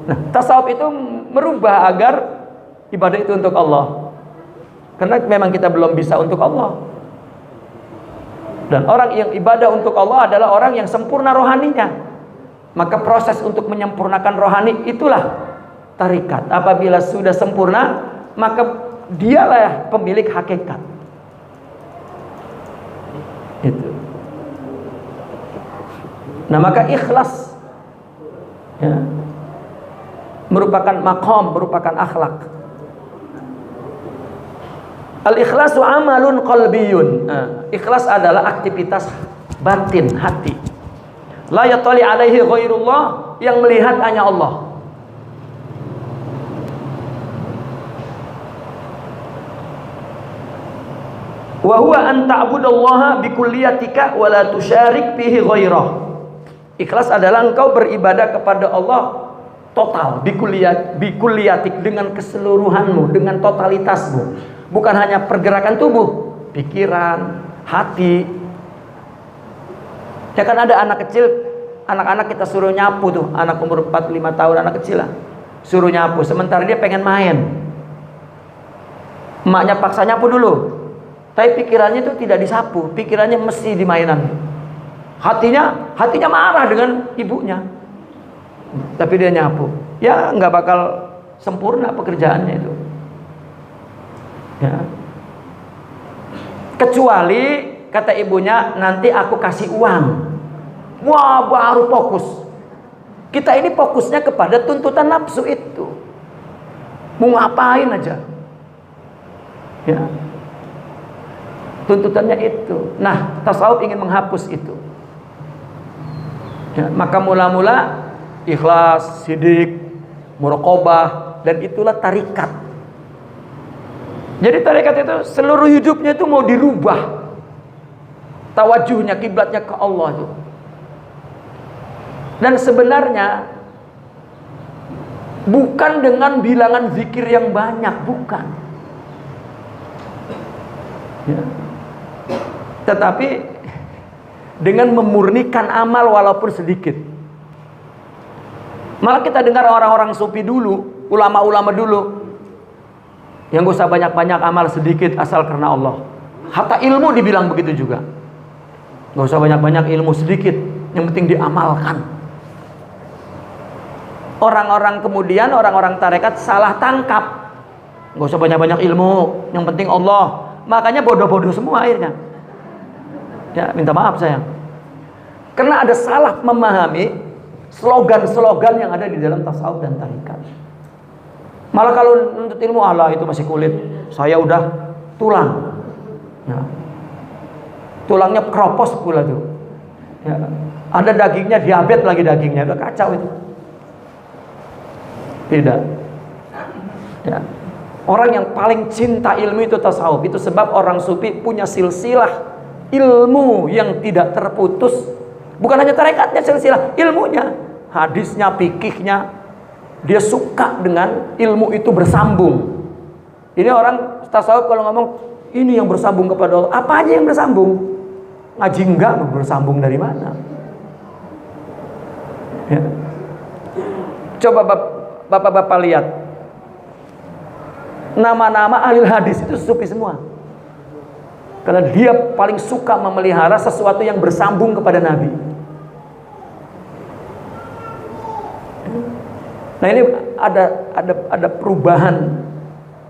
Nah, tasawuf itu merubah agar ibadah itu untuk Allah. Karena memang kita belum bisa untuk Allah. Dan orang yang ibadah untuk Allah adalah orang yang sempurna rohaninya. Maka proses untuk menyempurnakan rohani itulah tarikat. Apabila sudah sempurna, maka dialah pemilik hakikat. Itu. Nah, maka ikhlas, ya, merupakan maqam, merupakan akhlak. Al-ikhlasu amalun qalbiyun. Ikhlas adalah aktivitas batin, hati. La yatali alaihi ghairullah, yang melihat hanya Allah. Wa huwa an ta'budallaha bikulliyatika wa la tusyarik fihi ghairah. Ikhlas adalah engkau beribadah kepada Allah total, bikulliyatik, dengan keseluruhanmu, dengan totalitasmu. Bukan hanya pergerakan tubuh, pikiran, hati. Ya kan ada anak kecil, anak-anak kita suruh nyapu tuh, anak umur 4-5 tahun, anak kecil lah, suruh nyapu, sementara dia pengen main. Emaknya paksa nyapu dulu, tapi pikirannya itu tidak disapu, pikirannya mesti di mainan. Hatinya marah dengan ibunya, tapi dia nyapu. Ya nggak bakal sempurna pekerjaannya itu. Ya. Kecuali kata ibunya, nanti aku kasih uang. Wah, baru fokus. Kita ini fokusnya kepada tuntutan nafsu itu. Mau ngapain aja. Ya. Tuntutannya itu. Nah, tasawuf ingin menghapus itu. Ya, maka mula-mula ikhlas, sidik, muraqabah, dan itulah tarikat. Jadi tarikat itu seluruh hidupnya itu mau dirubah. Tawajuhnya, kiblatnya ke Allah itu. Dan sebenarnya bukan dengan bilangan zikir yang banyak, bukan. Ya. Tetapi dengan memurnikan amal walaupun sedikit. Malah kita dengar orang-orang sufi dulu, ulama-ulama dulu, yang gak usah banyak-banyak, amal sedikit asal karena Allah. Hatta ilmu dibilang begitu juga. Gak usah banyak-banyak, ilmu sedikit, yang penting diamalkan. Orang-orang kemudian, orang-orang tarekat salah tangkap. Gak usah banyak-banyak ilmu, yang penting Allah. Makanya bodoh-bodoh semua akhirnya. Ya, minta maaf sayang. Karena ada salah memahami slogan-slogan yang ada di dalam tasawuf dan tarikat. Malah kalau untuk ilmu, Allah itu masih kulit, saya udah tulang. Ya. Tulangnya keropos pula tuh. Ya. Ada dagingnya, diabetes lagi dagingnya, udah kacau itu. Tidak. Ya. Orang yang paling cinta ilmu itu tasawuf. Itu sebab orang sufi punya silsilah ilmu yang tidak terputus. Bukan hanya tarekatnya, silsilah ilmunya, hadisnya, fikihnya. Dia suka dengan ilmu itu bersambung. Ini orang tasawuf kalau ngomong ini yang bersambung kepada Allah, apa aja yang bersambung? Ngaji enggak, bersambung dari mana? Ya. Coba bapak-bapak lihat nama-nama ahli hadis itu sufi semua, karena dia paling suka memelihara sesuatu yang bersambung kepada Nabi. Nah ini ada perubahan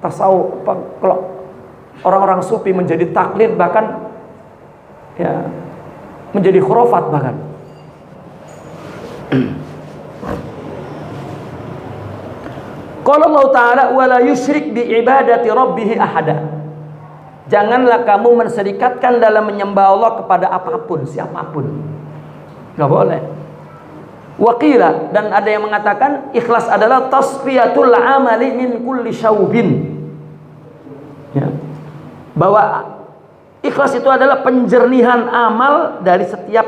tasawuf. Kalau orang-orang sufi menjadi taklid, bahkan ya menjadi khurafat bahkan. Qala Allah Ta'ala wa la yusyrik bi ibadati rabbih ahada. Janganlah kamu menserikatkan dalam menyembah Allah kepada apapun, siapapun. Enggak boleh. Waqila, dan ada yang mengatakan ikhlas adalah tasfiyatul amali min kulli syaubin. Ya. Bahwa ikhlas itu adalah penjernihan amal dari setiap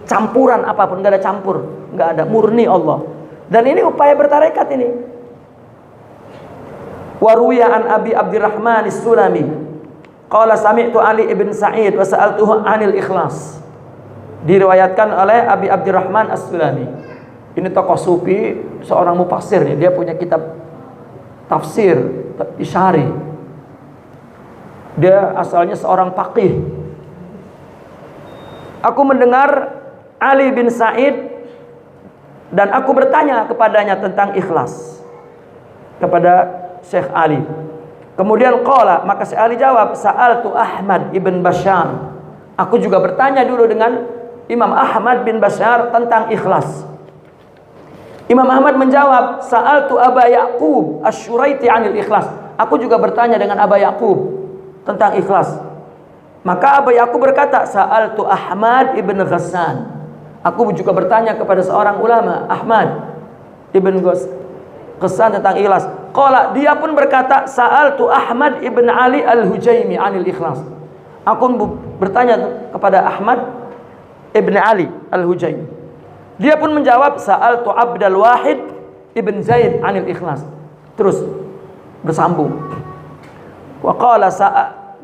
campuran apapun, enggak ada campur, enggak ada, murni Allah. Dan ini upaya bertarekat ini. Waruya an Abi Abdurrahman As-Sulami qala sami'tu Ali ibn Sa'id wa sa'altuhu 'anil ikhlas. Diriwayatkan oleh Abi Abdurrahman As-Sulami. Ini tokoh sufi, seorang mufassir, dia punya kitab tafsir Isyari. Dia asalnya seorang faqih. Aku mendengar Ali bin Sa'id dan aku bertanya kepadanya tentang ikhlas kepada Syekh Ali. Kemudian qala, maka Syekh Ali jawab, sa'altu Ahmad ibn Bashar. Aku juga bertanya dulu dengan Imam Ahmad bin Bashar tentang ikhlas. Imam Ahmad menjawab, sa'altu Aba Ya'qub Asy-Syuraiti 'anil ikhlas. Aku juga bertanya dengan Aba Ya'qub tentang ikhlas. Maka Aba Ya'qub berkata, sa'altu Ahmad ibn Ghassan. Aku juga bertanya kepada seorang ulama, Ahmad ibn Ghassan tentang ikhlas. Qala, dia pun berkata, sa'altu Ahmad ibn Ali Al-Hujaimi 'anil ikhlas. Aku bertanya kepada Ahmad ibn Ali Al-Hujaimi. Dia pun menjawab, sa'altu Abdul Wahid ibn Zaid 'anil ikhlas. Terus bersambung. Wa qala,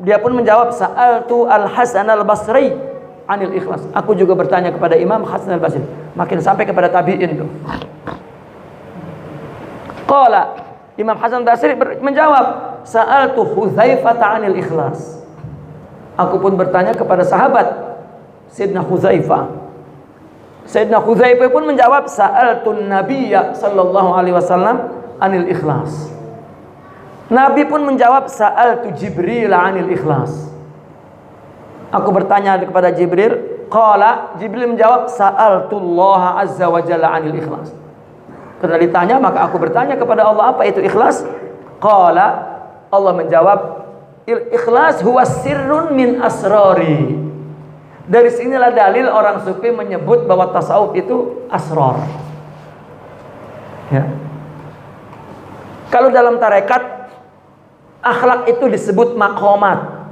dia pun menjawab, sa'altu Al-Hasan Al-Basri 'anil ikhlas. Aku juga bertanya kepada Imam Hasan Al-Basri. Makin sampai kepada tabi'in tuh. Qala, Imam Hasan Al-Basri menjawab, sa'altu Hudzaifah 'anil ikhlas. Aku pun bertanya kepada sahabat Sayyidina Hudzaifah. Sayyidina Hudzaifah pun menjawab, sa'altu Nabiyya sallallahu alaihi wasallam 'anil ikhlas. Nabi pun menjawab, sa'altu Jibril 'anil ikhlas. Aku bertanya kepada Jibril. Qala, Jibril menjawab, sa'altullah azza wa jalla 'anil ikhlas. Karena ditanya, maka aku bertanya kepada Allah, apa itu ikhlas? Qala, Allah menjawab, ikhlas huwa sirrun min asrari. Dari sinilah dalil orang sufi menyebut bahwa tasawuf itu asrar. Ya. Kalau dalam tarekat, akhlak itu disebut maqamat.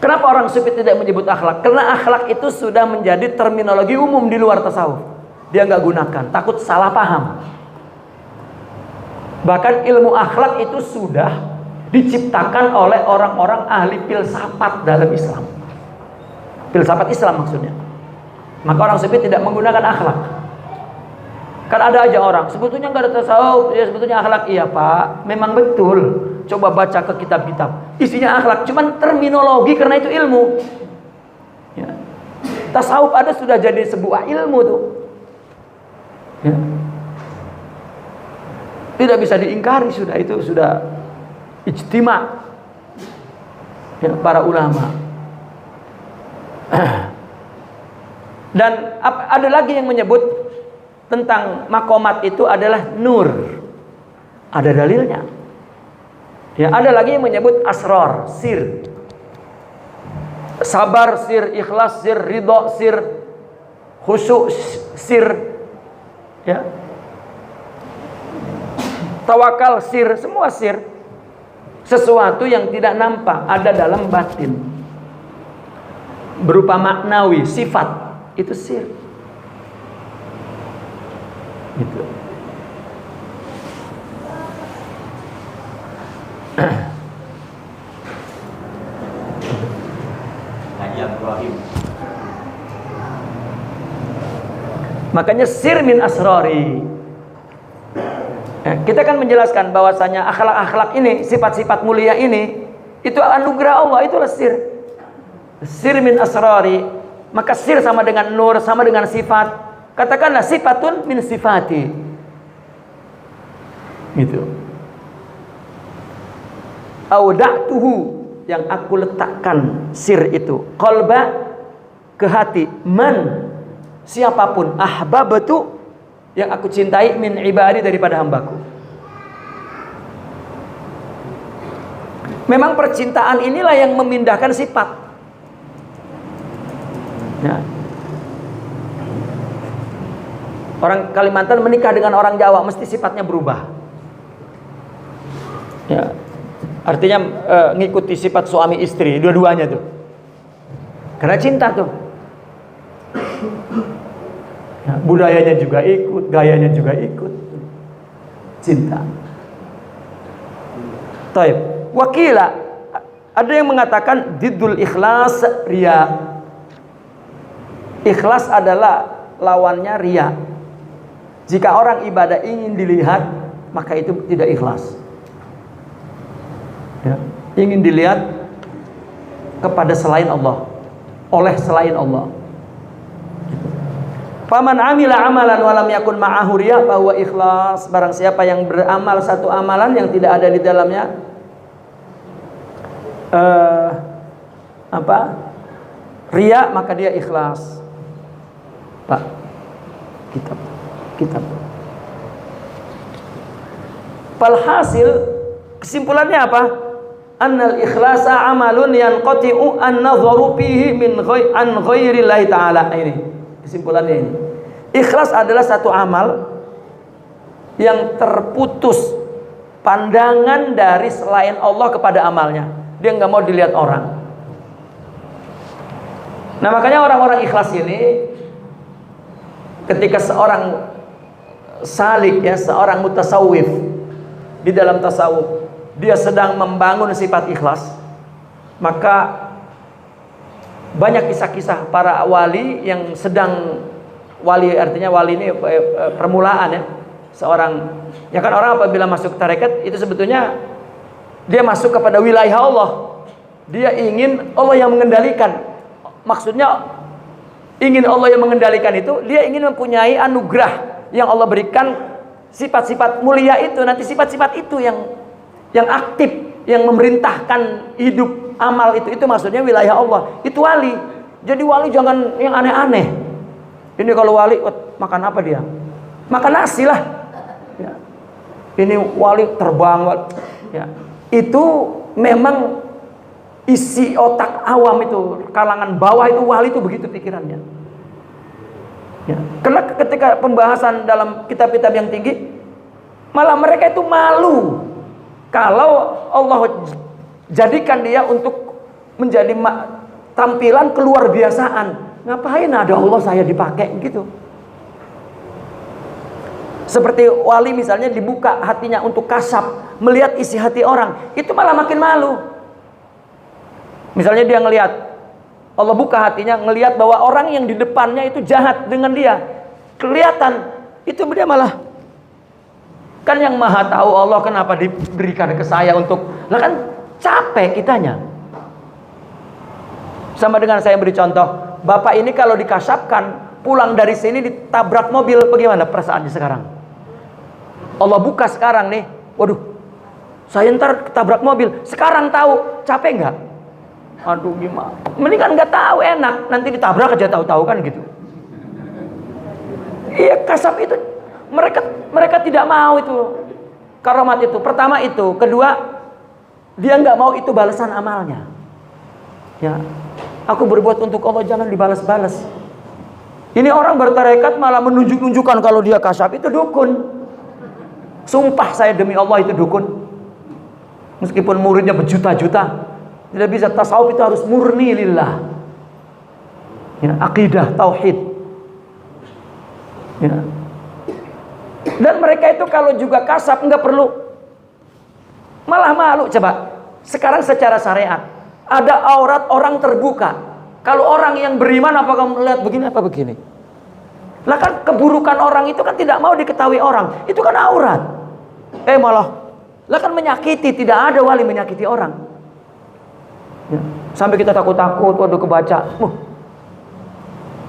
Kenapa orang sufi tidak menyebut akhlak? Karena akhlak itu sudah menjadi terminologi umum di luar tasawuf. Dia nggak gunakan, takut salah paham. Bahkan ilmu akhlak itu sudah diciptakan oleh orang-orang ahli filsafat dalam Islam. Filsafat Islam maksudnya. Maka orang sufi tidak menggunakan akhlak. Kan ada aja orang, sebetulnya nggak ada tasawuf, ya sebetulnya akhlak. Iya Pak, memang betul. Coba baca ke kitab-kitab, isinya akhlak. Cuman terminologi, karena itu ilmu. Ya. Tasawuf ada sudah jadi sebuah ilmu tuh. Ya. Tidak bisa diingkari, sudah itu sudah ijtima' ya, para ulama. Dan ada lagi yang menyebut tentang makomat itu adalah nur. Ada dalilnya. Ya, ada lagi yang menyebut asrar, sir. Sabar sir, ikhlas sir, ridho sir, khusyuk sir. Ya. Tawakal sir, semua sir. Sesuatu yang tidak nampak, ada dalam batin. Berupa maknawi, sifat, itu sir. Gitu. Makanya sir min asrari. Kita kan menjelaskan bahwasanya akhlak-akhlak ini, sifat-sifat mulia ini, itu anugerah Allah, itulah sir. Sir min asrari. Maka sir sama dengan nur, sama dengan sifat. Katakanlah sifatun min sifati. Gitu. Auda'tuhu, yang aku letakkan sir itu. Qalba, ke hati. Man, siapapun. Ahbabtu, yang aku cintai, min ibadi, daripada hambaku. Memang percintaan inilah yang memindahkan sifat. Ya. Orang Kalimantan menikah dengan orang Jawa mesti sifatnya berubah. Ya. Artinya ngikuti sifat suami istri, dua-duanya tuh. Karena cinta tuh. Ya, budayanya juga ikut, gayanya juga ikut. Cinta. Taib. Wakila, ada yang mengatakan diddul ikhlas riya. Ikhlas adalah lawannya riya. Jika orang ibadah ingin dilihat, maka itu tidak ikhlas. Ya. Ingin dilihat kepada selain Allah, oleh selain Allah. Faman amila amalan walam yakun ma'ahu riya bahwa ikhlas. Barang siapa yang beramal satu amalan yang tidak ada di dalamnya riya, maka dia ikhlas. Pak, kitab. Palhasil, kesimpulannya apa? Annal ikhlasa amalun yanqati'u an-nadharu fihi an ghairillahi ta'ala. Ini kesimpulannya ini. Ikhlas adalah satu amal yang terputus pandangan dari selain Allah kepada amalnya. Dia nggak mau dilihat orang. Nah, makanya orang-orang ikhlas ini, ketika seorang salik, ya, seorang mutasawwif di dalam tasawuf, dia sedang membangun sifat ikhlas, maka banyak kisah-kisah para wali yang sedang, wali artinya wali ini permulaan, ya, seorang, ya kan orang apabila masuk tarekat itu sebetulnya dia masuk kepada wilayah Allah, dia ingin Allah yang mengendalikan. Maksudnya ingin Allah yang mengendalikan itu, dia ingin mempunyai anugerah yang Allah berikan, sifat-sifat mulia itu, nanti sifat-sifat itu yang aktif, yang memerintahkan hidup amal itu maksudnya wilayah Allah. Itu wali. Jadi wali jangan yang aneh-aneh. Ini kalau wali makan apa dia? Makan nasi lah. Ya. Ini wali terbang. Ya. Itu memang isi otak awam itu, kalangan bawah itu, wali itu begitu pikirannya. Ya. Karena ketika pembahasan dalam kitab-kitab yang tinggi, malah mereka itu malu kalau Allah jadikan dia untuk menjadi tampilan keluar biasaan. Ngapain ada Allah saya dipakai gitu. Seperti wali misalnya dibuka hatinya untuk kasab, melihat isi hati orang, itu malah makin malu. Misalnya dia ngelihat, Allah buka hatinya, ngelihat bahwa orang yang di depannya itu jahat dengan dia, kelihatan, itu dia malah, kan yang maha tahu Allah, kenapa diberikan ke saya untuk, lah kan capek kitanya. Sama dengan saya beri contoh, bapak ini kalau dikasapkan, pulang dari sini ditabrak mobil, bagaimana perasaannya sekarang? Allah buka sekarang nih, waduh, saya ntar ketabrak mobil, sekarang tahu, capek nggak? Aduh gimana? Mendingan nggak tahu, enak, nanti ditabrak aja tahu-tahu kan gitu. Iya, kasap itu mereka tidak mau itu karamat itu. Pertama itu, kedua dia nggak mau itu balasan amalnya. Ya, aku berbuat untuk Allah jangan dibalas-balas. Ini orang bertarekat malah menunjuk-nunjukkan kalau dia kasap itu dukun. Sumpah saya demi Allah itu dukun. Meskipun muridnya berjuta-juta, tidak bisa. Tasawuf itu harus murni lillah. Ya, akidah, tauhid. Ya. Dan mereka itu kalau juga kasap nggak perlu, malah malu. Coba sekarang secara syariat ada aurat orang terbuka, Kalau orang yang beriman apakah melihat begini apa begini? Lah kan keburukan orang itu kan tidak mau diketahui orang. Itu kan aurat. Malah lah kan menyakiti, tidak ada wali menyakiti orang. Ya. Sampai kita takut-takut, waduh kebaca.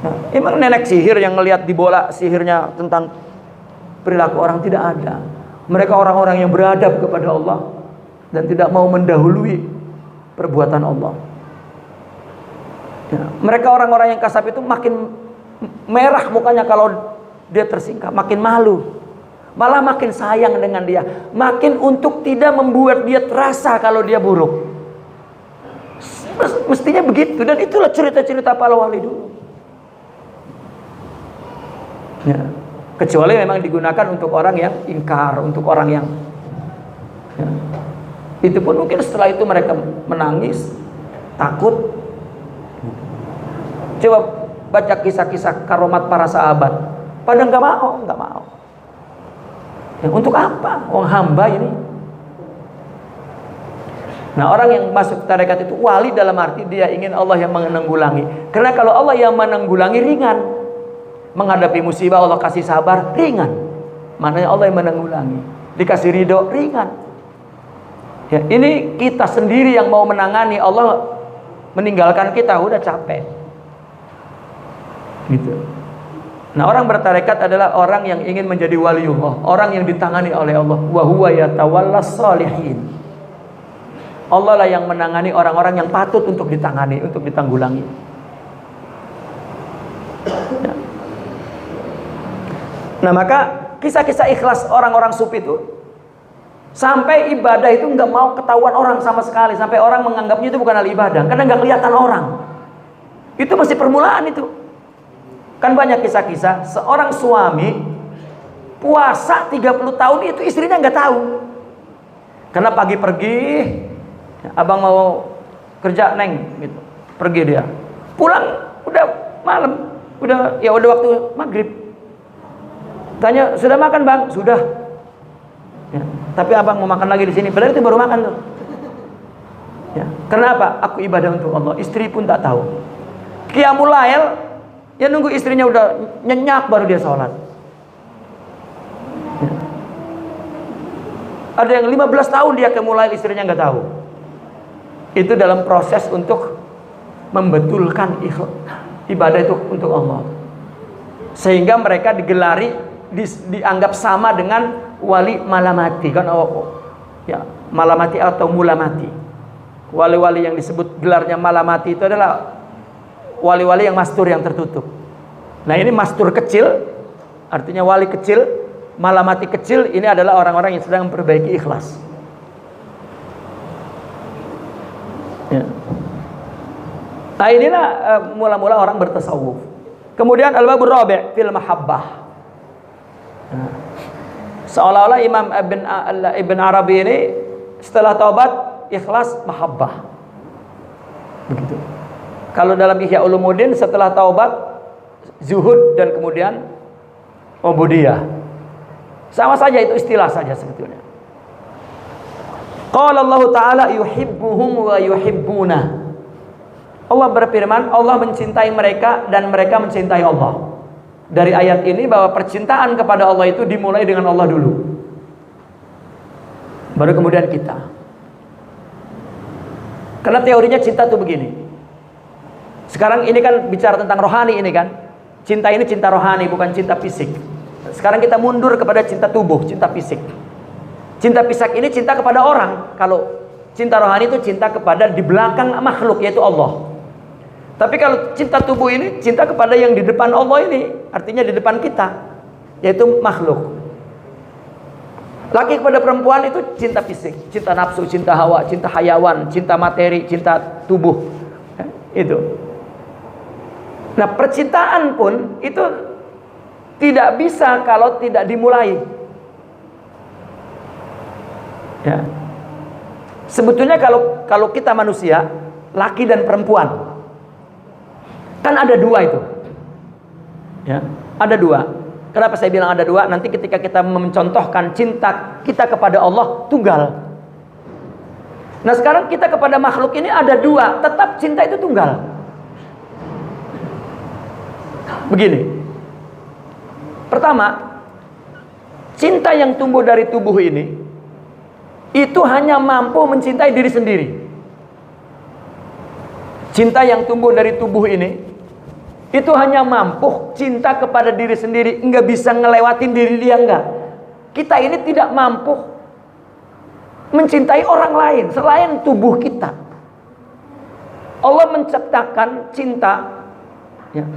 Nah, emang nenek sihir yang ngelihat di bola sihirnya tentang perilaku orang? Tidak ada. Mereka orang-orang yang beradab kepada Allah dan tidak mau mendahului perbuatan Allah. Ya. Mereka orang-orang yang kasar itu makin merah mukanya kalau dia tersingkap, makin malu, malah makin sayang dengan dia, makin untuk tidak membuat dia terasa kalau dia buruk. Mestinya begitu, dan itulah cerita-cerita para wali dulu. Ya. Kecuali memang digunakan untuk orang yang ingkar, untuk orang yang ya. Itu pun mungkin setelah itu mereka menangis, takut. Coba baca kisah-kisah karomat para sahabat, pada nggak mau. Ya, untuk apa? Orang hamba ini. Nah, orang yang masuk tarekat itu wali dalam arti dia ingin Allah yang menanggulangi. Karena kalau Allah yang menanggulangi ringan, menghadapi musibah Allah kasih sabar ringan. Maknanya Allah yang menanggulangi, dikasih ridho ringan. Ya, ini kita sendiri yang mau menangani, Allah meninggalkan kita udah capek. Gitu. Nah, orang bertarekat adalah orang yang ingin menjadi waliullah, orang yang ditangani oleh Allah. Wa huwa yatawallas shalihin. Allah lah yang menangani orang-orang yang patut untuk ditangani, untuk ditanggulangi. Ya. Nah, maka kisah-kisah ikhlas orang-orang sufi itu sampai ibadah itu nggak mau ketahuan orang sama sekali, sampai orang menganggapnya itu bukan hal ibadah karena nggak kelihatan orang. Itu masih permulaan itu. Kan banyak kisah-kisah seorang suami puasa 30 tahun itu istrinya nggak tahu. Karena pagi pergi, abang mau kerja neng, gitu. Pergi dia, pulang udah malam, udah waktu maghrib. Tanya, sudah makan bang? Sudah. Ya, tapi abang mau makan lagi di sini. Padahal itu baru makan tuh. Ya, kenapa? Aku ibadah untuk Allah. Istri pun tak tahu. Qiyamul lail. Ya nunggu istrinya udah nyenyak baru dia sholat. Ya. Ada yang 15 tahun dia mulai istrinya nggak tahu. Itu dalam proses untuk membetulkan ibadah itu untuk Allah. Sehingga mereka digelari, dianggap sama dengan wali malamati kan? Ya, malamati atau mulamati. Wali-wali yang disebut gelarnya malamati itu adalah wali-wali yang mastur yang tertutup. Nah, ini mastur kecil, artinya wali kecil, malamati kecil, ini adalah orang-orang yang sedang memperbaiki ikhlas. Ya. Nah, inilah mula-mula orang bertasawuf. Kemudian al-babur rabi' fil mahabbah. Nah, seolah-olah Imam Ibn Arabi ini setelah taubat ikhlas mahabbah. Begitu. Kalau dalam Ihya Ulumuddin setelah taubat zuhud dan kemudian ubudiyah. Sama saja, itu istilah saja sebetulnya. Qala Allah Ta'ala yuhibbuhum wa yuhibbuna. Allah berfirman, Allah mencintai mereka dan mereka mencintai Allah. Dari ayat ini bahwa percintaan kepada Allah itu dimulai dengan Allah dulu, baru kemudian kita. Karena teorinya cinta itu begini. Sekarang ini kan bicara tentang rohani ini kan. Cinta ini cinta rohani, bukan cinta fisik. Sekarang kita mundur kepada cinta tubuh, cinta fisik. Cinta fisik ini cinta kepada orang. Kalau cinta rohani itu cinta kepada di belakang makhluk, yaitu Allah. Tapi kalau cinta tubuh ini cinta kepada yang di depan Allah ini, artinya di depan kita, yaitu makhluk. Laki kepada perempuan itu cinta fisik, cinta nafsu, cinta hawa, cinta hayawan, cinta materi, cinta tubuh. Itu. Nah, percintaan pun itu tidak bisa kalau tidak dimulai. Ya. Sebetulnya kalau kita manusia, laki dan perempuan, kan ada dua itu. Ya, ada dua. Kenapa saya bilang ada dua? Nanti ketika kita mencontohkan cinta kita kepada Allah tunggal. Nah, sekarang kita kepada makhluk ini ada dua, tetap cinta itu tunggal. Begini. Pertama, cinta yang tumbuh dari tubuh ini itu hanya mampu mencintai diri sendiri. Cinta yang tumbuh dari tubuh ini itu hanya mampu cinta kepada diri sendiri, nggak bisa ngelewatin diri dia, enggak. Kita ini tidak mampu mencintai orang lain selain tubuh kita. Allah menciptakan cinta, ya,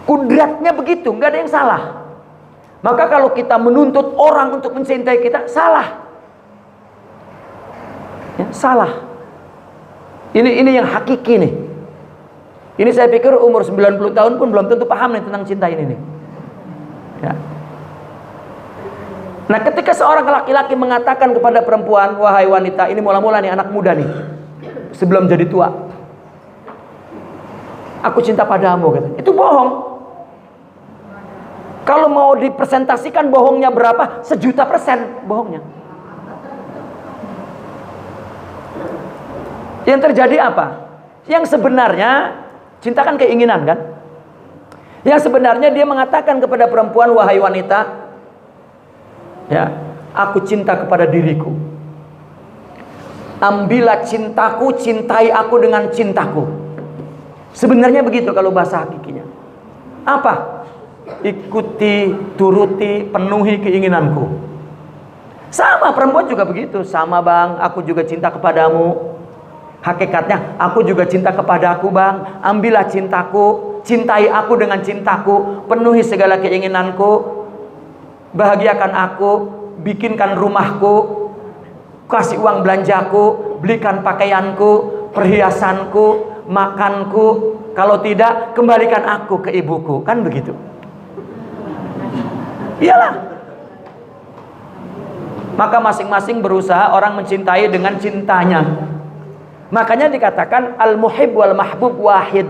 kudratnya begitu, nggak ada yang salah. Maka kalau kita menuntut orang untuk mencintai kita, salah. Ya, salah. Ini yang hakiki nih. Ini saya pikir umur 90 tahun pun belum tentu paham nih tentang cinta ini nih. Ya. Nah, ketika seorang laki-laki mengatakan kepada perempuan, wahai wanita, ini mula-mula nih anak muda nih, sebelum jadi tua, aku cinta padamu, gitu. Itu bohong. Kalau mau dipresentasikan bohongnya berapa? 1.000.000% bohongnya. Yang terjadi apa? Yang sebenarnya cinta kan keinginan kan? Yang sebenarnya dia mengatakan kepada perempuan, wahai wanita, ya, aku cinta kepada diriku. Ambillah cintaku, cintai aku dengan cintaku. Sebenarnya begitu kalau bahasa hakikinya. Apa? Ikuti, turuti, penuhi keinginanku. Sama, perempuan juga begitu. Sama bang, aku juga cinta kepadamu. Hakikatnya, aku juga cinta kepadaku bang. Ambillah cintaku, cintai aku dengan cintaku, penuhi segala keinginanku, bahagiakan aku, bikinkan rumahku, kasih uang belanjaku, belikan pakaianku, perhiasanku, makanku. Kalau tidak, kembalikan aku ke ibuku. Kan begitu. Iyalah. Maka masing-masing berusaha orang mencintai dengan cintanya. Makanya dikatakan al-muhib wal mahbub wahid.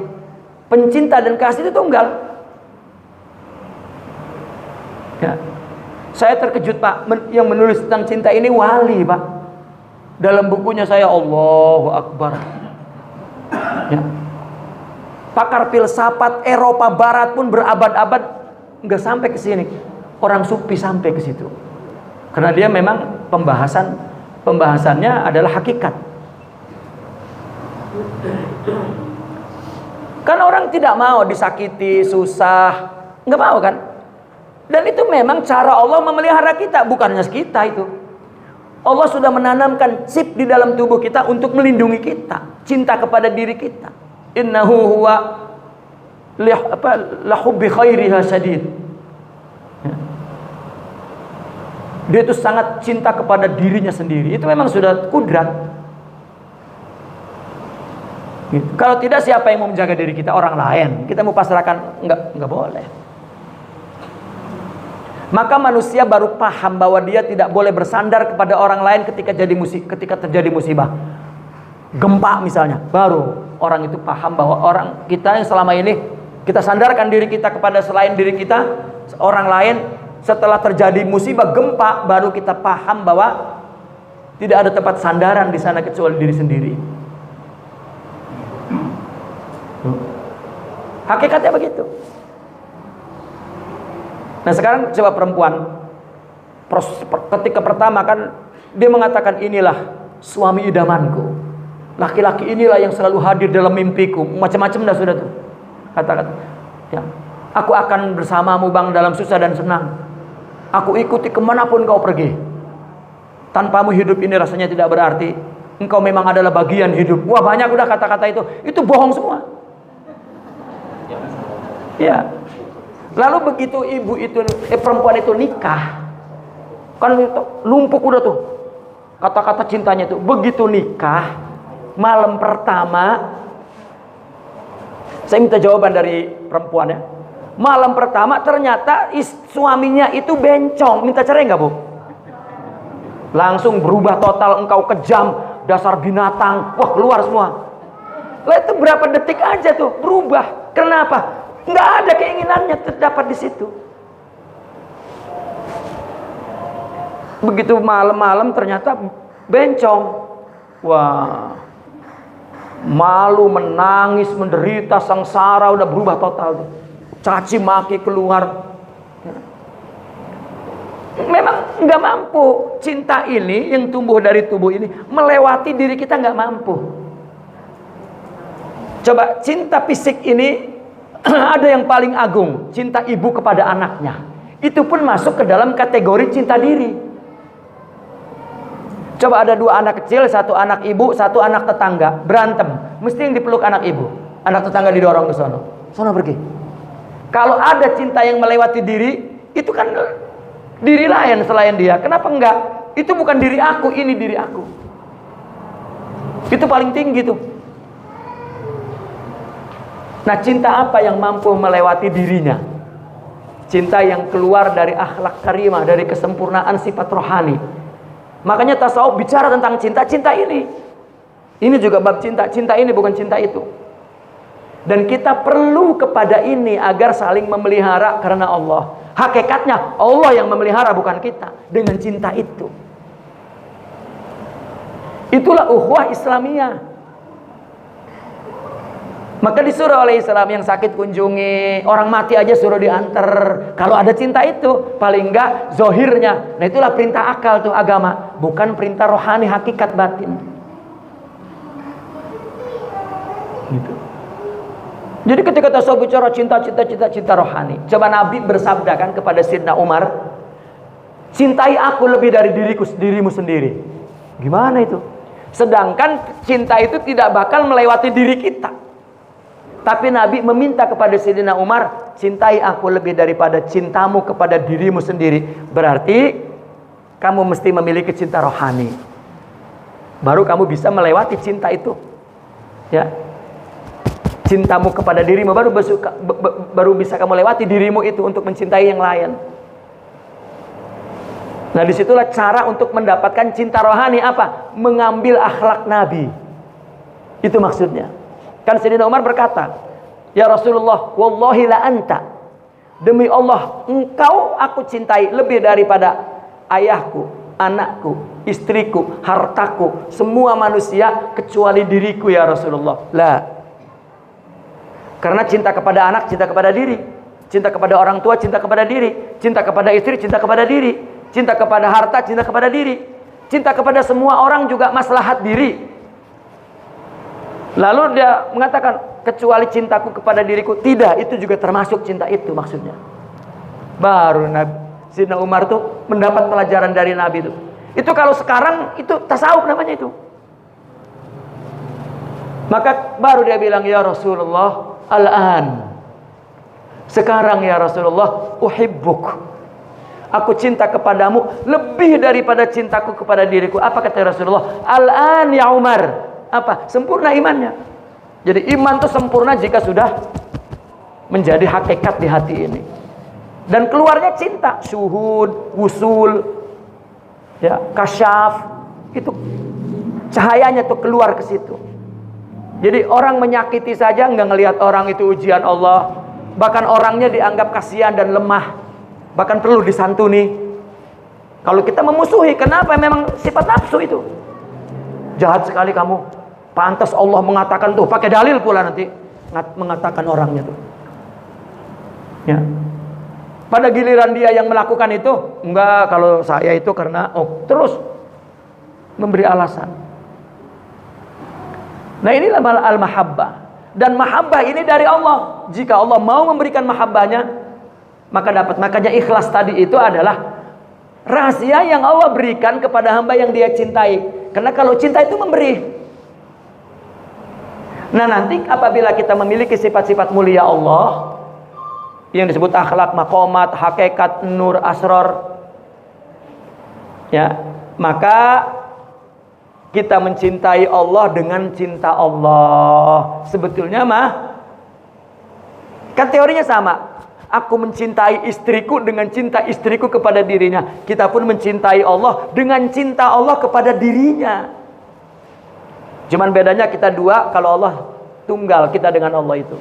Pencinta dan kasih itu tunggal. Ya. Saya terkejut Pak, yang menulis tentang cinta ini wali Pak. Dalam bukunya saya, Allahu Akbar. Ya. Pakar filsafat Eropa Barat pun berabad-abad nggak sampai ke sini. Orang sufi sampai ke situ. Karena dia memang pembahasannya adalah hakikat. Kan orang tidak mau disakiti, susah, nggak mau kan? Dan itu memang cara Allah memelihara kita, bukannya kita itu. Allah sudah menanamkan chip di dalam tubuh kita untuk melindungi kita, cinta kepada diri kita. Innahu huwa lahubbi khairiha syadid. Dia itu sangat cinta kepada dirinya sendiri. Itu memang sudah kudrat. Gitu. Kalau tidak, siapa yang mau menjaga diri kita? Orang lain. Kita mau pasrahkan? Enggak boleh. Maka manusia baru paham bahwa dia tidak boleh bersandar kepada orang lain ketika terjadi musibah. Gempa misalnya, baru orang itu paham bahwa orang kita yang selama ini kita sandarkan diri kita kepada selain diri kita, orang lain. Setelah terjadi musibah gempa, baru kita paham bahwa tidak ada tempat sandaran di sana kecuali diri sendiri. Hakikatnya begitu. Nah sekarang coba perempuan, ketika pertama kan dia mengatakan, inilah suami idamanku, laki-laki inilah yang selalu hadir dalam mimpiku, macam-macam dah sudah tuh kata-kata. Ya, aku akan bersamamu bang dalam susah dan senang. Aku ikuti kemanapun kau pergi. Tanpamu hidup ini rasanya tidak berarti. Engkau memang adalah bagian hidup. Wah banyak udah kata-kata itu. Itu bohong semua. Ya. Lalu begitu ibu itu, perempuan itu nikah, kan lumpuh udah tuh kata-kata cintanya itu. Begitu nikah, malam pertama, saya minta jawaban dari perempuan ya. Malam pertama ternyata suaminya itu bencong, minta cerai nggak bu? Langsung berubah total, engkau kejam, dasar binatang, wah keluar semua. Lah itu berapa detik aja tuh berubah. Kenapa? Nggak ada keinginannya terdapat di situ. Begitu malam-malam ternyata bencong. Wah, malu, menangis, menderita, sengsara, udah berubah total tuh. caci maki keluar. Memang nggak mampu. Cinta ini yang tumbuh dari tubuh ini melewati diri kita, nggak mampu. Coba cinta fisik ini ada yang paling agung, cinta ibu kepada anaknya. Itu pun masuk ke dalam kategori cinta diri. Coba ada dua anak kecil, satu anak ibu, satu anak tetangga, berantem. Mesti yang dipeluk anak ibu, anak tetangga didorong ke sono. Sono pergi. Kalau ada cinta yang melewati diri, itu kan diri lain selain dia. Kenapa enggak? Itu bukan diri aku, ini diri aku. Itu paling tinggi tuh. Nah, cinta apa yang mampu melewati dirinya? Cinta yang keluar dari akhlak karimah, dari kesempurnaan sifat rohani. Makanya tasawuf bicara tentang cinta, cinta ini. Ini juga bab cinta, cinta ini bukan cinta itu. Dan kita perlu kepada ini agar saling memelihara karena Allah. Hakikatnya Allah yang memelihara, bukan kita. Dengan cinta itu. Itulah ukhuwah Islamiyah. Maka disuruh oleh Islam, yang sakit kunjungi, orang mati aja suruh diantar. Kalau ada cinta itu, paling enggak zohirnya. Nah, itulah perintah akal tuh agama, bukan perintah rohani, hakikat batin. Gitu. Jadi ketika tasawuf bicara cinta rohani, coba Nabi bersabda kan kepada Sayyidina Umar, cintai aku lebih dari dirimu sendiri. Gimana itu? Sedangkan cinta itu tidak bakal melewati diri kita. Tapi Nabi meminta kepada Sayyidina Umar, cintai aku lebih daripada cintamu kepada dirimu sendiri. Berarti kamu mesti memiliki cinta rohani. Baru kamu bisa melewati cinta itu. Ya. Cintamu kepada dirimu baru bisa kamu lewati dirimu itu untuk mencintai yang lain. Nah, disitulah cara untuk mendapatkan cinta rohani apa? Mengambil akhlak Nabi. Itu maksudnya. Kan Sayyidina Umar berkata, ya Rasulullah, wallahi la anta, demi Allah engkau aku cintai lebih daripada ayahku, anakku, istriku, hartaku, semua manusia kecuali diriku ya Rasulullah. Lah. Karena cinta kepada anak, cinta kepada diri. Cinta kepada orang tua, cinta kepada diri. Cinta kepada istri, cinta kepada diri. Cinta kepada harta, cinta kepada diri. Cinta kepada semua orang juga maslahat diri. Lalu dia mengatakan, kecuali cintaku kepada diriku. Tidak, itu juga termasuk cinta itu maksudnya. Baru Sayyidina Umar tuh mendapat pelajaran dari Nabi itu. Itu kalau sekarang, itu tasawuf namanya itu. Maka baru dia bilang, ya Rasulullah, al-an, sekarang ya Rasulullah, uhibbuk, aku cinta kepadamu lebih daripada cintaku kepada diriku. Apa kata Rasulullah? Al-an ya Umar. Apa? Sempurna imannya. Jadi iman itu sempurna jika sudah menjadi hakikat di hati ini. Dan keluarnya cinta, syuhud, wusul, ya, kasyaf, itu cahayanya tuh keluar ke situ. Jadi orang menyakiti saja nggak ngelihat orang itu ujian Allah. Bahkan orangnya dianggap kasihan dan lemah. Bahkan perlu disantuni. Kalau kita memusuhi, kenapa? Memang sifat nafsu itu. Jahat sekali kamu. Pantas Allah mengatakan tuh, pakai dalil pula nanti mengatakan orangnya tuh. Ya. Pada giliran dia yang melakukan itu, enggak, kalau saya itu karena terus memberi alasan. Nah, inilah al-mahabbah. Dan mahabbah ini dari Allah. Jika Allah mau memberikan mahabbahnya, maka dapat. Makanya ikhlas tadi itu adalah rahasia yang Allah berikan kepada hamba yang dia cintai. Karena kalau cinta itu memberi. Nah, nanti apabila kita memiliki sifat-sifat mulia Allah, yang disebut akhlak, maqamat, hakikat, nur, asrar, ya, maka kita mencintai Allah dengan cinta Allah. Sebetulnya kan teorinya sama. Aku mencintai istriku dengan cinta istriku kepada dirinya. Kita pun mencintai Allah dengan cinta Allah kepada dirinya. Cuman bedanya kita dua, kalau Allah tunggal, kita dengan Allah itu.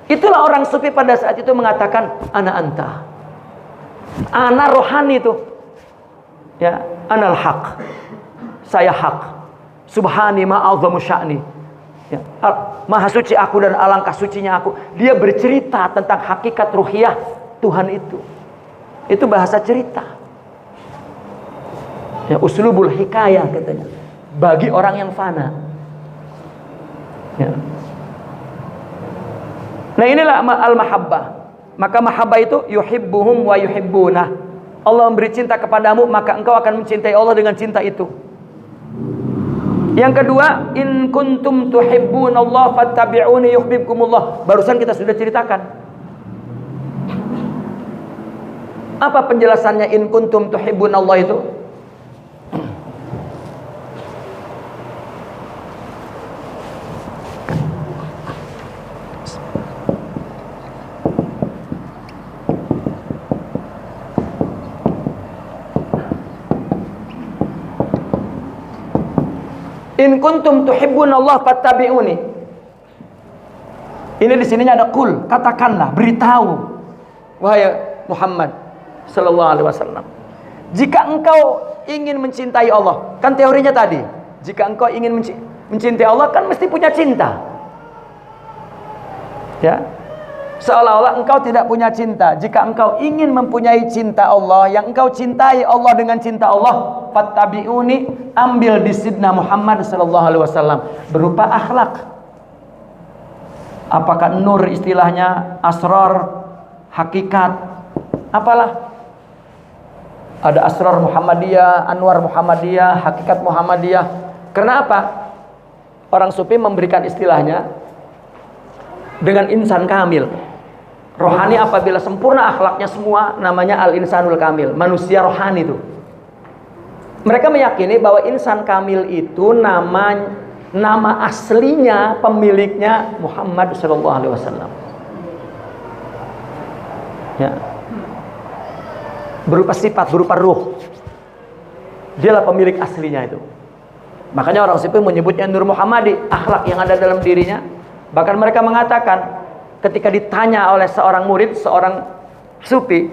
Itulah orang sufi pada saat itu mengatakan, ana anta. Ana rohani itu. Ya, anal haq. Saya hak. Subhani ma'azamu sya'ni. Ya. maha suci aku dan alangkah sucinya aku. Dia bercerita tentang hakikat ruhiyah Tuhan itu. Itu bahasa cerita. Ya, uslubul hikayah katanya. Bagi orang yang fana. Ya. Nah inilah al-mahabbah. Maka mahabbah itu yuhibbuhum wa yuhibbuna. Allah memberi cinta kepadamu, maka engkau akan mencintai Allah dengan cinta itu. Yang kedua, in kuntum tuhibbunallah fattabi'uni yuhibbukumullah. Barusan kita sudah ceritakan. Apa penjelasannya in kuntum tuhibbunallah itu? In kuntum tuhibbunallah fattabi'uni. Ini di sininya ada qul, katakanlah, beritahu wahai Muhammad sallallahu alaihi wasallam. Jika engkau ingin mencintai Allah, kan teorinya tadi, jika engkau ingin mencintai Allah kan mesti punya cinta. Ya. Seolah-olah engkau tidak punya cinta. Jika engkau ingin mempunyai cinta Allah, yang engkau cintai Allah dengan cinta Allah, fattabi'uni, ambil di sidna Muhammad sallallahu alaihi wasallam berupa akhlak. Apakah nur istilahnya, asrar, hakikat, apalah. Ada asrar Muhammadiyah, anwar Muhammadiyah, hakikat Muhammadiyah. Karena apa? Orang sufi memberikan istilahnya dengan insan kamil. Rohani apabila sempurna akhlaknya semua, namanya al-insanul kamil, manusia rohani itu. Mereka meyakini bahwa insan kamil itu nama aslinya pemiliknya Muhammad sallallahu alaihi wasallam. Ya. Berupa sifat, berupa ruh. Dialah pemilik aslinya itu. Makanya orang sufi menyebutnya Nur Muhammadi, akhlak yang ada dalam dirinya. Bahkan mereka mengatakan ketika ditanya oleh seorang murid, seorang sufi,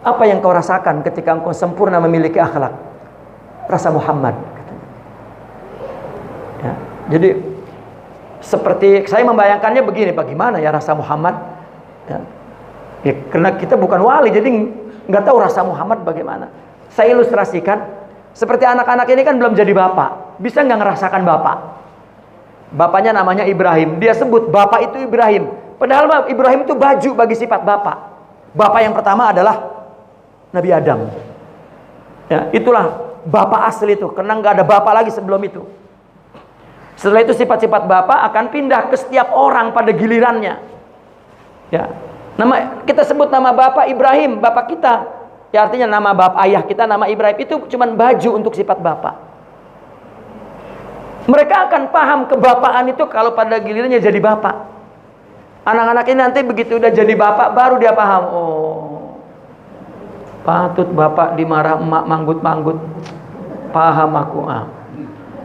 apa yang kau rasakan ketika engkau sempurna memiliki akhlak? Rasa Muhammad. Ya, jadi seperti saya membayangkannya begini, bagaimana ya rasa Muhammad? Ya, karena kita bukan wali, jadi nggak tahu rasa Muhammad bagaimana. Saya ilustrasikan, seperti anak-anak ini kan belum jadi bapak, bisa nggak ngerasakan bapak? Bapaknya namanya Ibrahim, dia sebut bapak itu Ibrahim. Padahal Ibrahim itu baju bagi sifat bapak. Bapak yang pertama adalah Nabi Adam. Ya, itulah bapak asli itu, karena nggak ada bapak lagi sebelum itu. Setelah itu sifat-sifat bapak akan pindah ke setiap orang pada gilirannya. Ya, kita sebut nama bapak Ibrahim, bapak kita. Ya artinya nama bapak ayah kita nama Ibrahim itu cuman baju untuk sifat bapak. Mereka akan paham kebapaan itu kalau pada gilirannya jadi bapak. Anak-anak ini nanti begitu udah jadi bapak baru dia paham. Oh, patut bapak dimarah emak manggut-manggut. Paham aku.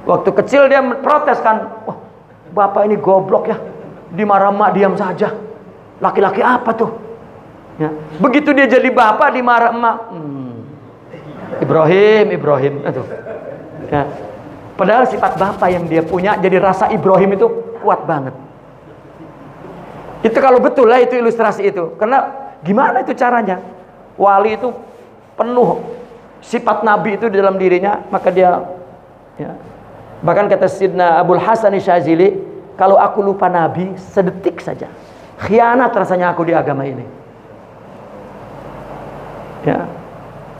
Waktu kecil dia protes kan. Wah, bapak ini goblok ya. Dimarah emak diam saja. Laki-laki apa tuh? Ya. Begitu dia jadi bapak dimarah emak. Ibrahim. Aduh. Ya. Padahal sifat bapak yang dia punya, jadi rasa Ibrahim itu kuat banget. Itu kalau betul lah itu ilustrasi itu. Karena gimana itu caranya? Wali itu penuh sifat Nabi itu di dalam dirinya, maka dia ya. Bahkan kata Sidna Abul Hasan Syazili, kalau aku lupa Nabi sedetik saja, khianat rasanya aku di agama ini. Ya.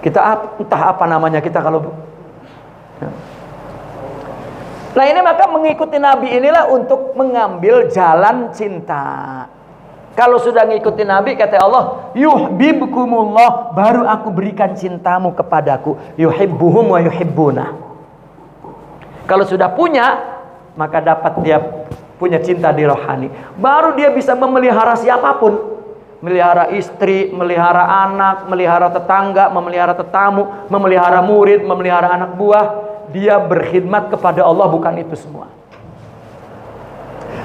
Kita entah apa namanya kita kalau ya. Nah ini maka mengikuti Nabi inilah untuk mengambil jalan cinta. Kalau sudah ngikuti Nabi kata Allah, yuhibbukumullah, baru aku berikan cintamu kepadaku. Yuhibbuhum wa yuhibbuna. Kalau sudah punya, maka dapat dia punya cinta di rohani. Baru dia bisa memelihara siapapun. Melihara istri, melihara anak, melihara tetangga, memelihara tetamu, memelihara murid, memelihara anak buah. Dia berkhidmat kepada Allah, bukan itu semua.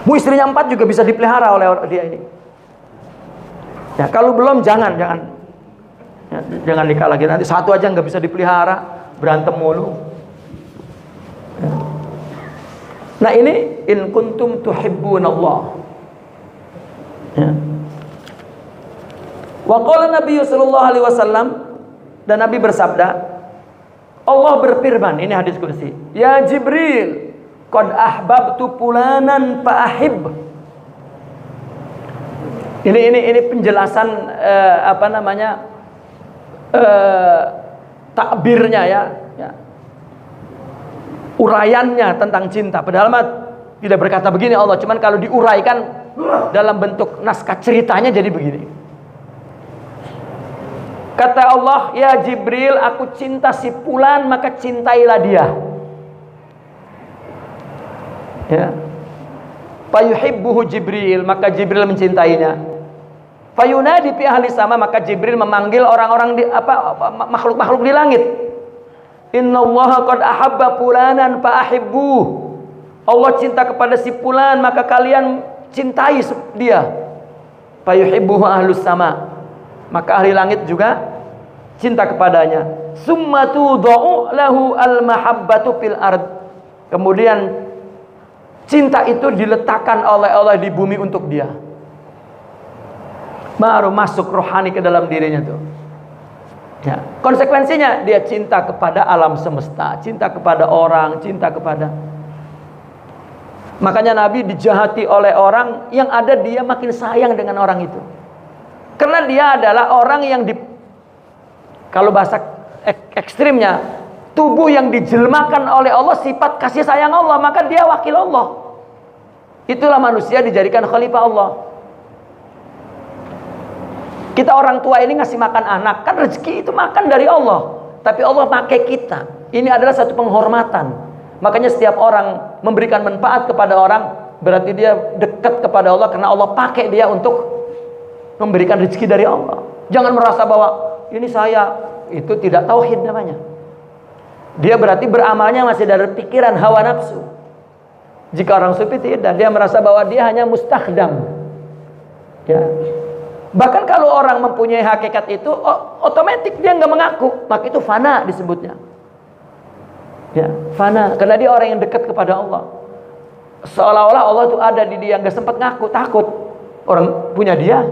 Istrinya 4 juga bisa dipelihara oleh dia ini. Ya, kalau belum jangan nikah lagi, nanti satu aja nggak bisa dipelihara, berantem mulu. Ya. Nah ini in kuntum tuhibbunallah. Ya. Wa qala Nabi sallallahu alaihi wasallam, dan Nabi bersabda, Allah berfirman, ini hadis kursi, ya Jibril, qad ahbabtu fulanan fa ahib. Ini penjelasan takbirnya ya. Uraiannya tentang cinta. Padahal tidak berkata begini Allah, cuman kalau diuraikan dalam bentuk naskah ceritanya jadi begini. Kata Allah, ya Jibril, aku cinta si fulan, maka cintailah dia. Ya. Fayuhibbuhu Jibril, maka Jibril mencintainya. Fayunadi fi ahli sama, maka Jibril memanggil orang-orang makhluk-makhluk di langit. Innallaha qad ahabba fulanan fa ahibbuh. Allah cinta kepada si fulan, maka kalian cintai dia. Fayuhibbuhu ahlus sama, maka ahli langit juga cinta kepadanya. Summa tudau lahu al-mahabbatu fil ard. Kemudian cinta itu diletakkan oleh Allah di bumi untuk dia. Baru masuk rohani ke dalam dirinya tuh. Ya, konsekuensinya dia cinta kepada alam semesta, cinta kepada orang, cinta kepada. Makanya Nabi dijahati oleh orang yang ada dia makin sayang dengan orang itu. Karena dia adalah orang yang kalau bahasa ekstrimnya, tubuh yang dijelmakan oleh Allah sifat kasih sayang Allah, maka dia wakil Allah. Itulah manusia dijadikan khalifah Allah. Kita orang tua ini ngasih makan anak, kan rezeki itu makan dari Allah, tapi Allah pakai kita. Ini adalah satu penghormatan. Makanya setiap orang memberikan manfaat kepada orang, berarti dia dekat kepada Allah, karena Allah pakai dia untuk memberikan rezeki dari Allah. Jangan merasa bahwa ini saya, itu tidak tauhid namanya. Dia berarti beramalnya masih dari pikiran hawa nafsu. Jika orang sufi tidak, dia merasa bahwa dia hanya mustakhdam. Ya. Bahkan kalau orang mempunyai hakikat itu, otomatis dia nggak mengaku, maka itu fana disebutnya. Ya, fana, karena dia orang yang dekat kepada Allah. Seolah-olah Allah itu ada di dia, nggak sempat ngaku, takut orang punya dia.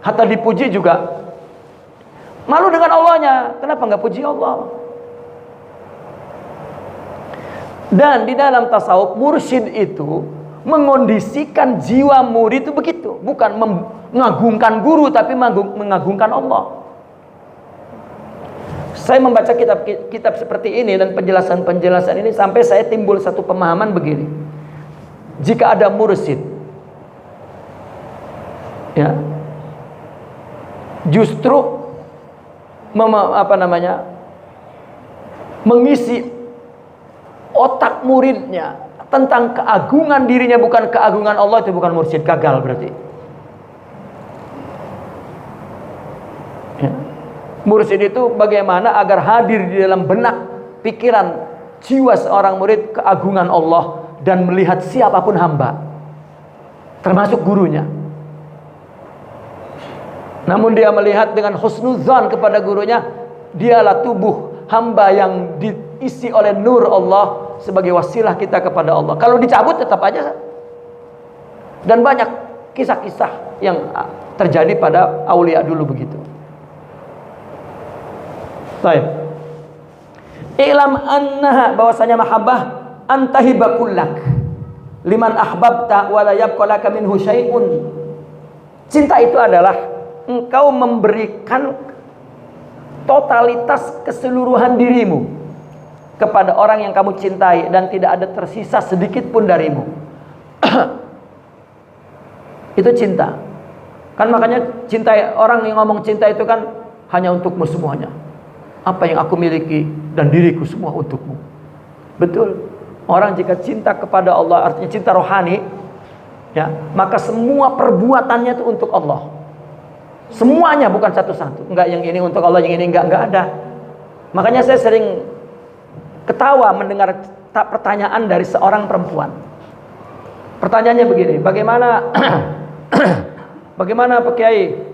Hatta dipuji juga malu dengan Allahnya. Kenapa nggak puji Allah? Dan di dalam tasawuf, mursyid itu mengondisikan jiwa murid itu begitu, bukan mengagungkan guru, tapi mengagungkan Allah. Saya membaca kitab seperti ini dan penjelasan-penjelasan ini sampai saya timbul satu pemahaman begini. Jika ada mursyid, ya, justru mengisi otak muridnya tentang keagungan dirinya, bukan keagungan Allah, itu bukan mursyid, gagal berarti. Ya. Mursyid itu bagaimana agar hadir di dalam benak, pikiran, jiwa seorang murid keagungan Allah dan melihat siapapun hamba, termasuk gurunya. Namun dia melihat dengan husnuzan kepada gurunya, dialah tubuh hamba yang diisi oleh nur Allah sebagai wasilah kita kepada Allah. Kalau dicabut tetap aja. Dan banyak kisah-kisah yang terjadi pada aulia dulu begitu. Baik. I'lam annaha, bahwasanya mahabbah antahiba kullak liman ahbabta wa la yabqa laka minhu syai'un. Cinta itu adalah engkau memberikan totalitas keseluruhan dirimu kepada orang yang kamu cintai dan tidak ada tersisa sedikit pun darimu. Itu cinta. Kan makanya cinta, orang yang ngomong cinta itu kan hanya untukmu semuanya. Apa yang aku miliki dan diriku semua untukmu. Betul. Orang jika cinta kepada Allah, artinya cinta rohani, ya, maka semua perbuatannya itu untuk Allah. Semuanya, bukan satu-satu. Enggak yang ini untuk Allah, yang ini enggak ada. Makanya saya sering ketawa mendengar pertanyaan dari seorang perempuan. Pertanyaannya begini, bagaimana Pak Kiai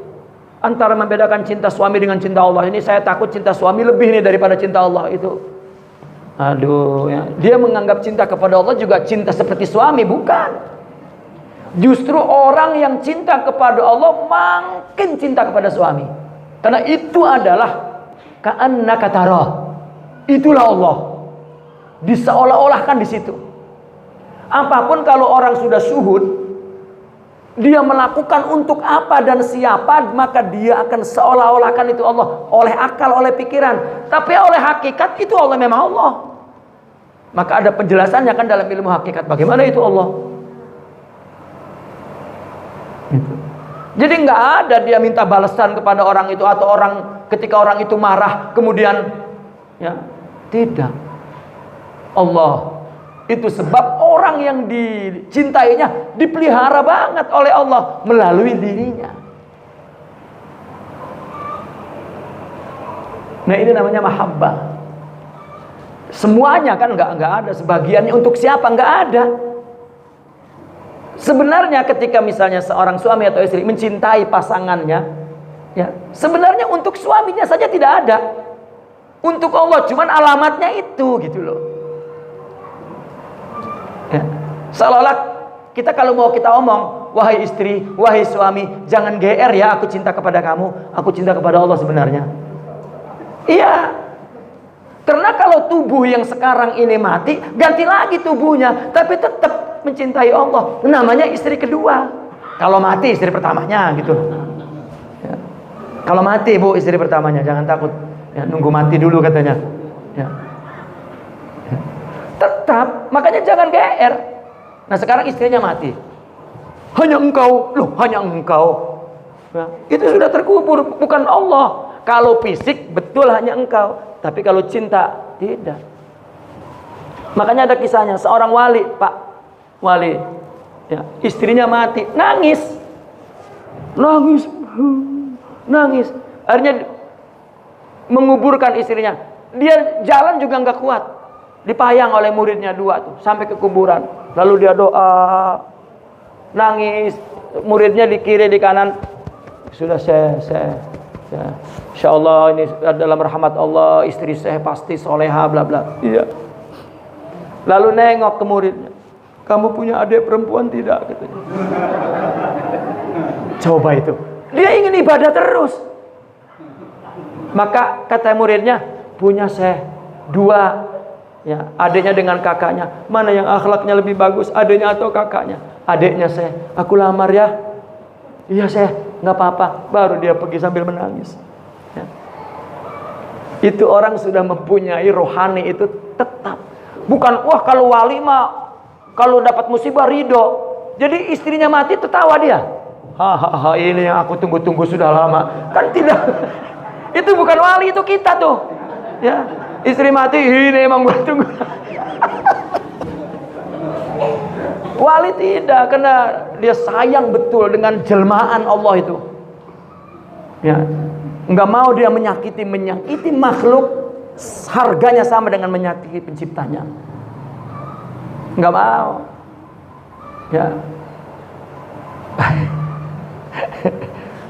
antara membedakan cinta suami dengan cinta Allah? Ini saya takut cinta suami lebih nih daripada cinta Allah. Itu Aduh, ya. Dia menganggap cinta kepada Allah juga cinta seperti suami, bukan. Justru orang yang cinta kepada Allah makin cinta kepada suami. Karena itu adalah ka'annaka tarah. Itulah Allah. Diseolah-olahkan di situ. Apapun kalau orang sudah syuhud, dia melakukan untuk apa dan siapa, maka dia akan seolah-olahkan itu Allah. Oleh akal, oleh pikiran. Tapi oleh hakikat itu Allah memang Allah. Maka ada penjelasannya kan dalam ilmu hakikat. Bagaimana itu Allah? Gitu. Jadi nggak ada dia minta balasan kepada orang itu, atau orang ketika orang itu marah kemudian ya, tidak. Allah itu sebab orang yang dicintainya dipelihara banget oleh Allah melalui dirinya. Nah, ini namanya mahabbah. Semuanya kan nggak ada, sebagiannya untuk siapa nggak ada. Sebenarnya ketika misalnya seorang suami atau istri mencintai pasangannya, ya, sebenarnya untuk suaminya saja tidak ada. Untuk Allah cuman alamatnya itu gitu loh. Ya. Seolah-olah kita kalau mau kita omong, wahai istri, wahai suami, jangan GR ya, aku cinta kepada kamu, aku cinta kepada Allah sebenarnya. Iya. Karena kalau tubuh yang sekarang ini mati, ganti lagi tubuhnya, tapi tetap mencintai Allah. Namanya istri kedua. Kalau mati istri pertamanya gitu. Ya. Kalau mati bu istri pertamanya, jangan takut. Ya, nunggu mati dulu katanya. Ya. Ya. Tetap, makanya jangan GR. Nah sekarang istrinya mati. Hanya engkau, loh hanya engkau. Ya. Itu sudah terkubur, bukan Allah. Kalau fisik betul hanya engkau. Tapi kalau cinta, tidak. Makanya ada kisahnya, seorang wali, Pak Wali, ya, istrinya mati, nangis. Akhirnya menguburkan istrinya. Dia jalan juga nggak kuat. Dipayang oleh muridnya dua tuh, sampai ke kuburan. Lalu dia doa, nangis. Muridnya di kiri, di kanan. Sudah saya ya, insya Allah ini dalam rahmat Allah, istri saya pasti soleha bla bla. Iya. Lalu nengok ke muridnya, kamu punya adik perempuan tidak? Katanya. Coba itu, dia ingin ibadah terus. Maka kata muridnya, punya saya dua, ya, adiknya dengan kakaknya. Mana yang akhlaknya lebih bagus, adiknya atau kakaknya? Adiknya saya. Aku lamar ya. Iya saya, nggak apa-apa. Baru dia pergi sambil menangis. Ya. Itu orang sudah mempunyai rohani itu tetap. Bukan, wah kalau wali mah kalau dapat musibah ridho. Jadi istrinya mati tertawa dia. Hahaha, ini yang aku tunggu-tunggu sudah lama. Kan tidak. Itu bukan wali, itu kita tuh. Ya, istri mati, ini emang gua tunggu. Wali tidak, karena dia sayang betul dengan jelmaan Allah itu. Ya, nggak mau dia menyakiti makhluk, harganya sama dengan menyakiti penciptanya. Nggak mau. Ya.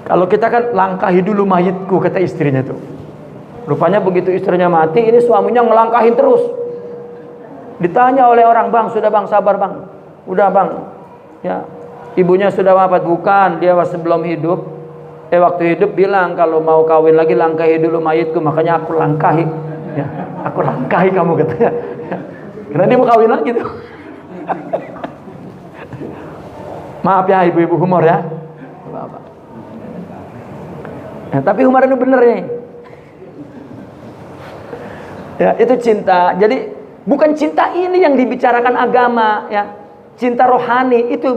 Kalau kita kan langkahi dulu mayitku, kata istrinya tuh. Rupanya begitu istrinya mati, ini suaminya ngelangkahin terus. Ditanya oleh orang, bang, sudah bang, sabar bang. Udah bang, ya, ibunya sudah wafat. Bukan, dia sebelum hidup, waktu hidup bilang kalau mau kawin lagi langkahi dulu mayitku. Makanya aku langkahi, ya, aku langkahi kamu katanya. Ya. Karena dia mau kawin lagi tuh. Maaf ya ibu-ibu humor ya. Ya, tapi humor itu bener nih. Ya, itu cinta. Jadi bukan cinta ini yang dibicarakan agama, ya. Cinta rohani itu,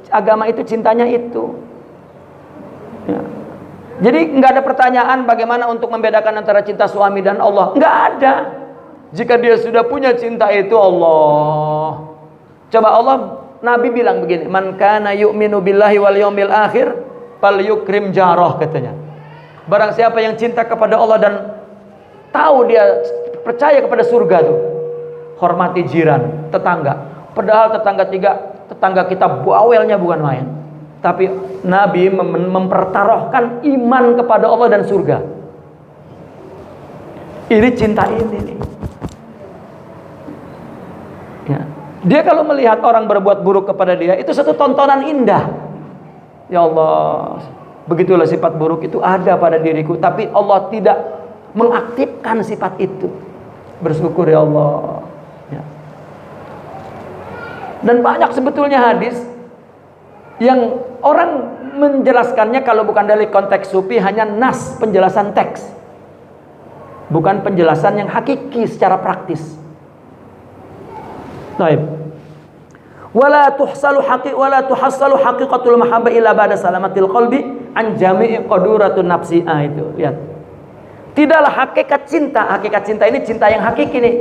agama itu cintanya itu. Ya. Jadi nggak ada pertanyaan bagaimana untuk membedakan antara cinta suami dan Allah. Nggak ada. Jika dia sudah punya cinta itu Allah. Coba Allah, Nabi bilang begini, man kana yu'minu billahi wal yawmil akhir falyukrim jarah, katanya. Barang siapa yang cinta kepada Allah dan tahu dia percaya kepada surga tuh, hormati jiran, tetangga. Padahal tetangga kita bawelnya bukan main. Tapi Nabi mempertaruhkan iman kepada Allah dan surga. Ini cinta ini nih. Ya. Dia kalau melihat orang berbuat buruk kepada dia, itu satu tontonan indah. Ya Allah, begitulah sifat buruk itu ada pada diriku, tapi Allah tidak mengaktifkan sifat itu. Bersyukur ya Allah. Ya. Dan banyak sebetulnya hadis yang orang menjelaskannya kalau bukan dari konteks sufi hanya nas, penjelasan teks, bukan penjelasan yang hakiki secara praktis. Baik. Wala tuhassalu haqiqatul mahabbah illa ba'da salamatil qalbi an jami'i qaduratun nafsi. Itu lihat. Tidaklah hakikat cinta ini cinta yang hakiki nih,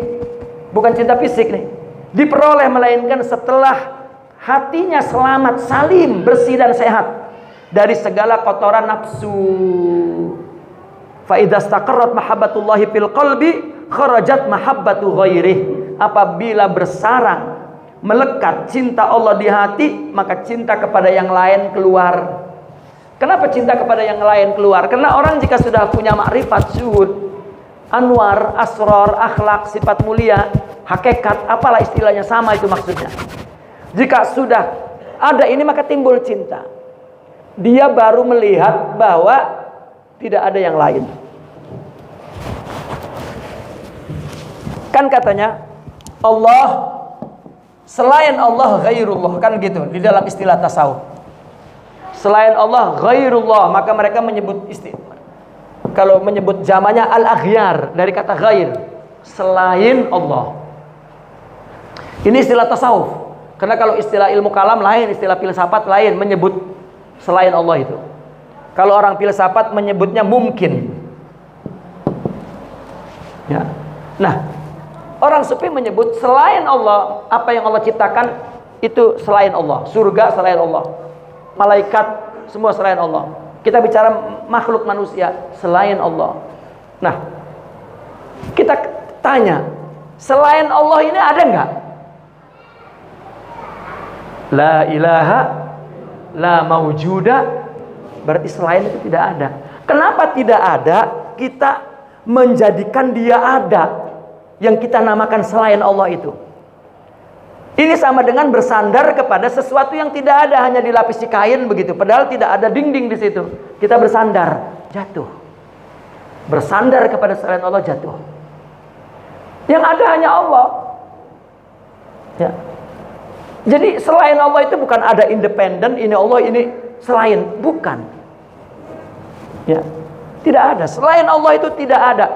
bukan cinta fisik nih, diperoleh melainkan setelah hatinya selamat, salim, bersih dan sehat dari segala kotoran nafsu. Fa idza istaqarrat mahabbatullahi fil qalbi kharajat mahabbatu ghairihi. Apabila bersarang, melekat cinta Allah di hati, maka cinta kepada yang lain keluar. Kenapa cinta kepada yang lain keluar? Karena orang jika sudah punya makrifat, syuhud, anwar, asrar, akhlak, sifat mulia, hakikat, apalah istilahnya, sama itu maksudnya. Jika sudah ada ini maka timbul cinta. Dia baru melihat bahwa tidak ada yang lain. Kan katanya Allah, selain Allah ghairullah, kan gitu di dalam istilah tasawuf. Selain Allah ghairullah, maka mereka menyebut kalau menyebut jamannya al-aghyar dari kata ghair, selain Allah. Ini istilah tasawuf. Karena kalau istilah ilmu kalam lain, istilah filsafat lain, menyebut selain Allah itu. Kalau orang filsafat menyebutnya mungkin. Ya. Nah, orang sufi menyebut selain Allah, apa yang Allah ciptakan itu selain Allah. Surga selain Allah, malaikat semua selain Allah. Kita bicara makhluk manusia selain Allah. Nah, kita tanya, selain Allah ini ada enggak? La ilaha la maujuda, berarti selain itu tidak ada. Kenapa tidak ada? Kita menjadikan dia ada, yang kita namakan selain Allah itu. Ini sama dengan bersandar kepada sesuatu yang tidak ada, hanya dilapisi kain begitu, padahal tidak ada dinding di situ. Kita bersandar, jatuh. Bersandar kepada selain Allah, jatuh. Yang ada hanya Allah. Ya. Jadi selain Allah itu bukan ada independen, ini Allah, ini selain, bukan. Ya. Tidak ada. Selain Allah itu tidak ada.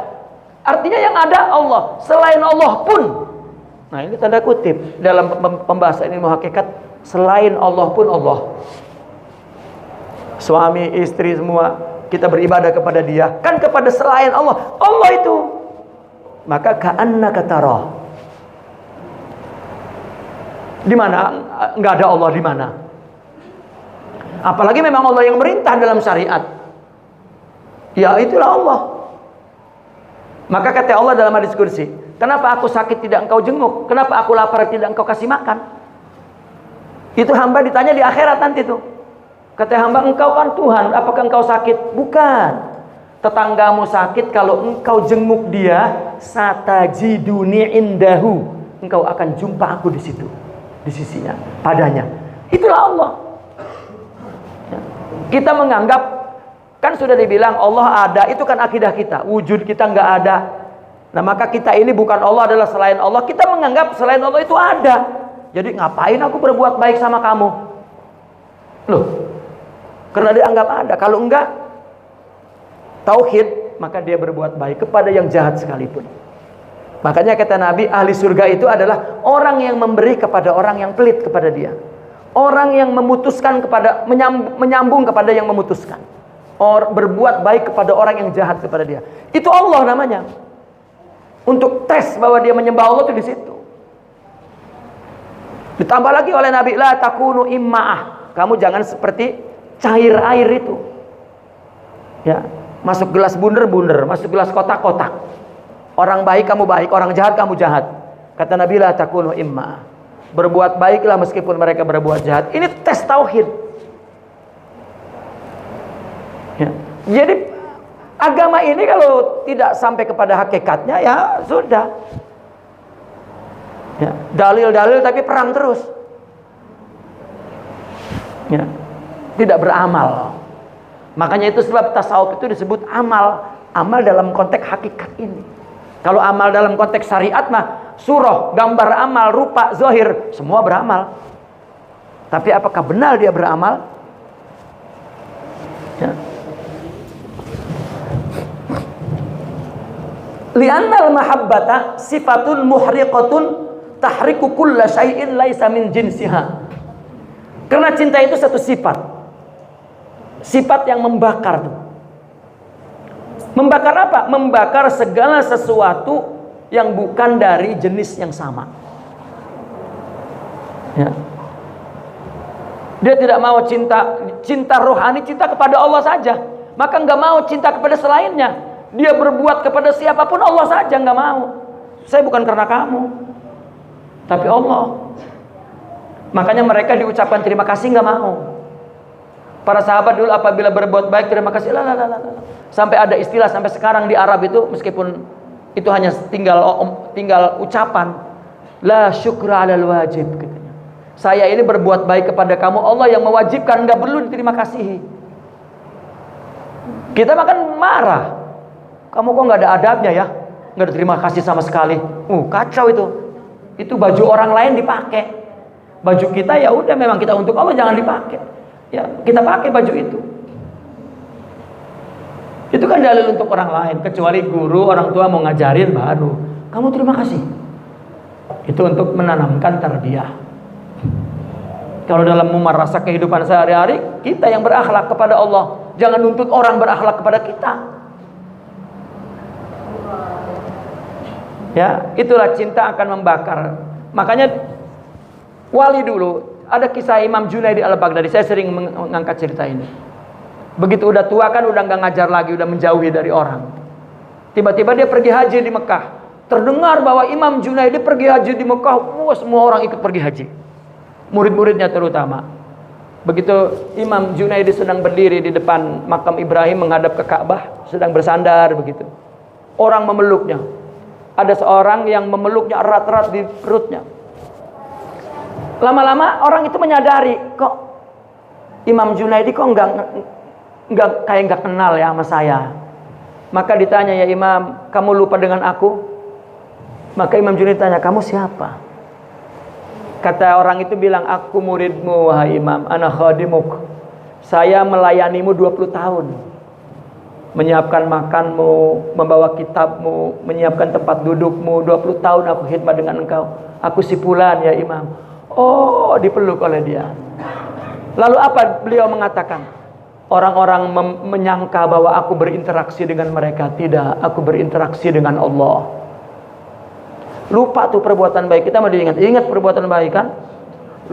Artinya yang ada Allah, selain Allah pun. Nah, ini tanda kutip dalam pembahasan ilmu hakikat, selain Allah pun Allah. Suami, istri semua kita beribadah kepada dia, kan kepada selain Allah. Allah itu. Maka ka'annaka tarah. Di mana enggak ada Allah, di mana? Apalagi memang Allah yang merintah dalam syariat. Ya itulah Allah. Maka kata Allah dalam hadis kursi, kenapa aku sakit tidak engkau jenguk? Kenapa aku lapar tidak engkau kasih makan? Itu hamba ditanya di akhirat nanti tuh. Kata hamba, engkau kan Tuhan, apakah engkau sakit? Bukan. Tetanggamu sakit, kalau engkau jenguk dia, satajiduni indahu, engkau akan jumpa aku di situ, di sisinya, padanya. Itulah Allah. Kita menganggap, kan sudah dibilang Allah ada, itu kan akidah kita. Wujud kita nggak ada. Nah, maka kita ini bukan Allah, adalah selain Allah. Kita menganggap selain Allah itu ada. Jadi ngapain aku berbuat baik sama kamu? Loh, karena dianggap ada. Kalau enggak tauhid, maka dia berbuat baik kepada yang jahat sekalipun. Makanya kata Nabi, ahli surga itu adalah orang yang memberi kepada orang yang pelit kepada dia. Orang yang memutuskan kepada, menyambung kepada yang memutuskan. Berbuat baik kepada orang yang jahat kepada dia. Itu Allah namanya. Untuk tes bahwa dia menyembah Allah itu di situ. Ditambah lagi oleh Nabi, la takunu imma'ah. Kamu jangan seperti cair air itu. Ya, masuk gelas bunder-bunder, masuk gelas kotak-kotak. Orang baik kamu baik, orang jahat kamu jahat. Kata Nabi, la takunu imma'ah. Berbuat baiklah meskipun mereka berbuat jahat. Ini tes tauhid. Ya. Jadi agama ini kalau tidak sampai kepada hakikatnya, ya sudah. Ya, dalil-dalil tapi perang terus. Ya, tidak beramal. Makanya itu sebab tasawuf itu disebut amal. Amal dalam konteks hakikat ini. Kalau amal dalam konteks syariat mah surah, gambar amal, rupa, zahir, semua beramal. Tapi apakah benar dia beramal? Ya. Li'annal mahabbata sifatun muhriqatun tahriku kulla syai'in laisa min jinsiha. Karena cinta itu satu sifat. Sifat yang membakar tuh. Membakar apa? Membakar segala sesuatu yang bukan dari jenis yang sama. Ya. Dia tidak mau cinta rohani, cinta kepada Allah saja. Maka nggak mau cinta kepada selainnya. Dia berbuat kepada siapapun Allah saja nggak mau. Saya bukan karena kamu, tapi Allah. Makanya mereka diucapkan terima kasih nggak mau. Para sahabat dulu apabila berbuat baik terima kasih, sampai ada istilah sampai sekarang di Arab itu, meskipun itu hanya tinggal ucapan, la syukra 'alal wajib katanya. Saya ini berbuat baik kepada kamu, Allah yang mewajibkan, nggak perlu diterima kasih. Kita makan marah, kamu kok nggak ada adabnya ya, nggak ada terima kasih sama sekali. Kacau itu. Itu baju orang lain dipakai, baju kita ya udah memang kita untuk Allah, jangan dipakai. Ya, kita pakai baju itu. Itu kan dalil untuk orang lain, kecuali guru, orang tua mau ngajarin baru kamu terima kasih. Itu untuk menanamkan tarbiyah. Kalau dalam memarasa kehidupan sehari-hari, kita yang berakhlak kepada Allah, jangan nuntut orang berakhlak kepada kita. Ya, itulah cinta akan membakar. Makanya wali dulu, ada kisah Imam Junaidi al-Baghdadi, saya sering mengangkat cerita ini. Begitu udah tua kan udah nggak ngajar lagi, udah menjauhi dari orang. Tiba-tiba dia pergi haji di Mekah. Terdengar bahwa Imam Junaidi pergi haji di Mekah, semua orang ikut pergi haji. Murid-muridnya terutama. Begitu Imam Junaidi sedang berdiri di depan makam Ibrahim menghadap ke Ka'bah, sedang bersandar begitu. Orang memeluknya. Ada seorang yang memeluknya erat-erat di perutnya. Lama-lama orang itu menyadari, kok Imam Junaidi kok nggak kenal ya sama saya. Maka ditanya, ya Imam, kamu lupa dengan aku? Maka Imam Junaidi tanya, kamu siapa? Kata orang itu bilang, aku muridmu wahai Imam, ana khadimuk. Saya melayanimu 20 tahun. Menyiapkan makanmu, membawa kitabmu, menyiapkan tempat dudukmu, 20 tahun aku khidmat dengan engkau. Aku si fulan ya Imam. Oh, dipeluk oleh dia. Lalu apa beliau mengatakan? Orang-orang menyangka bahwa aku berinteraksi dengan mereka. Tidak, aku berinteraksi dengan Allah. Lupa tuh perbuatan baik. Kita mau diingat perbuatan baik kan?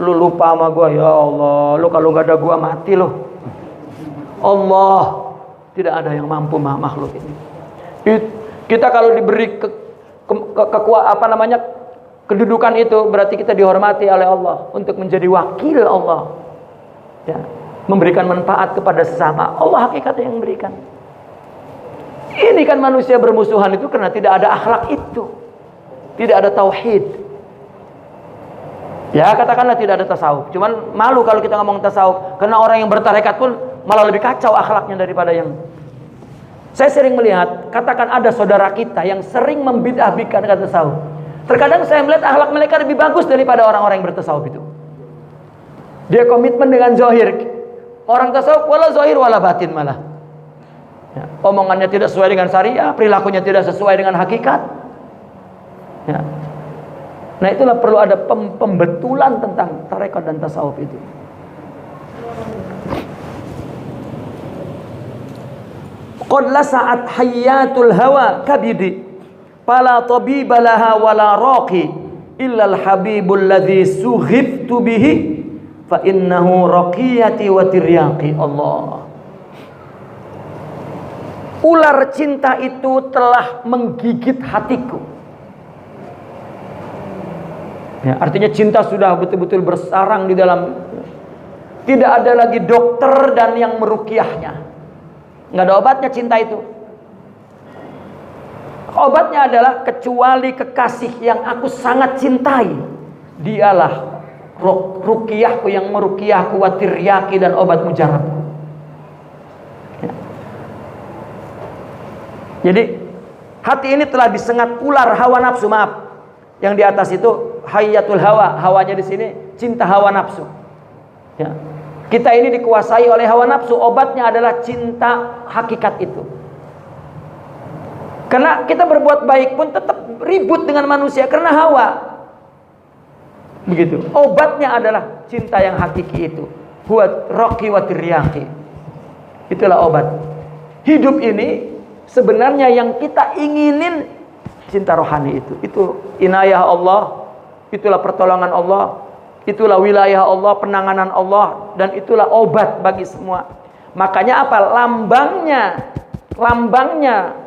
Lu lupa sama gua, ya Allah. Lu kalau gak ada gua mati lu. Allah, tidak ada yang mampu makhluk ini. Kita kalau diberi kedudukan itu, berarti kita dihormati oleh Allah untuk menjadi wakil Allah. Ya, memberikan manfaat kepada sesama. Allah hakikatnya yang memberikan. Ini kan manusia bermusuhan itu karena tidak ada akhlak itu. Tidak ada tauhid. Ya, katakanlah tidak ada tasawuf. Cuman malu kalau kita ngomong tasawuf, karena orang yang bertarekat pun malah lebih kacau akhlaknya daripada yang. Saya sering melihat, katakan ada saudara kita yang sering membid'ahkan kata tasawuf. Terkadang saya melihat akhlak mereka lebih bagus daripada orang-orang yang bertasawuf itu. Dia komitmen dengan zahir. Orang tasawuf wala zahir wala batin malah. Ya, omongannya tidak sesuai dengan syariah, perilakunya tidak sesuai dengan hakikat. Ya. Nah, itulah perlu ada pembetulan tentang tarekat dan tasawuf itu. Qad lasa'at hayatul hawa kabidi fala tabiba laha wala raqi illa al habibul ladzi sughiftu bihi fa innahu raqiyati wa tiryaqi. Allah. Ular cinta itu telah menggigit hatiku. Ya, artinya cinta sudah betul-betul bersarang di dalam. Tidak ada lagi dokter dan yang meruqyahnya. Nggak ada obatnya cinta itu. Obatnya adalah kecuali kekasih yang aku sangat cintai, dialah ruqyahku yang meruqyahku wa tiryaki dan obat mujarabku. Ya. Jadi hati ini telah disengat ular hawa nafsu. Maaf, yang di atas itu hayatul hawa, hawanya di sini cinta hawa nafsu. Ya. Kita ini dikuasai oleh hawa nafsu, obatnya adalah cinta hakikat itu. Karena kita berbuat baik pun tetap ribut dengan manusia karena hawa. Begitu. Obatnya adalah cinta yang hakiki itu. Huwa raqi wa tiryaqi. Itulah obat. Hidup ini sebenarnya yang kita inginin cinta rohani itu. Itu inayah Allah, itulah pertolongan Allah, itulah wilayah Allah, penanganan Allah, dan itulah obat bagi semua. Makanya apa? Lambangnya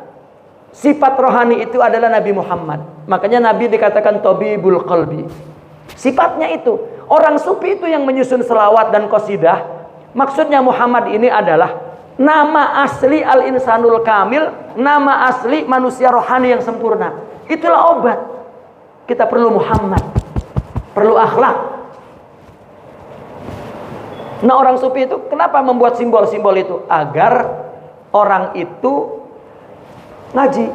sifat rohani itu adalah Nabi Muhammad. Makanya Nabi dikatakan tabibul qalbi. Sifatnya itu. Orang sufi itu yang menyusun selawat dan qasidah. Maksudnya Muhammad ini adalah nama asli al-insanul kamil, nama asli manusia rohani yang sempurna. Itulah obat. Kita perlu Muhammad, perlu akhlak. Nah, orang sufi itu kenapa membuat simbol-simbol itu? Agar orang itu ngaji,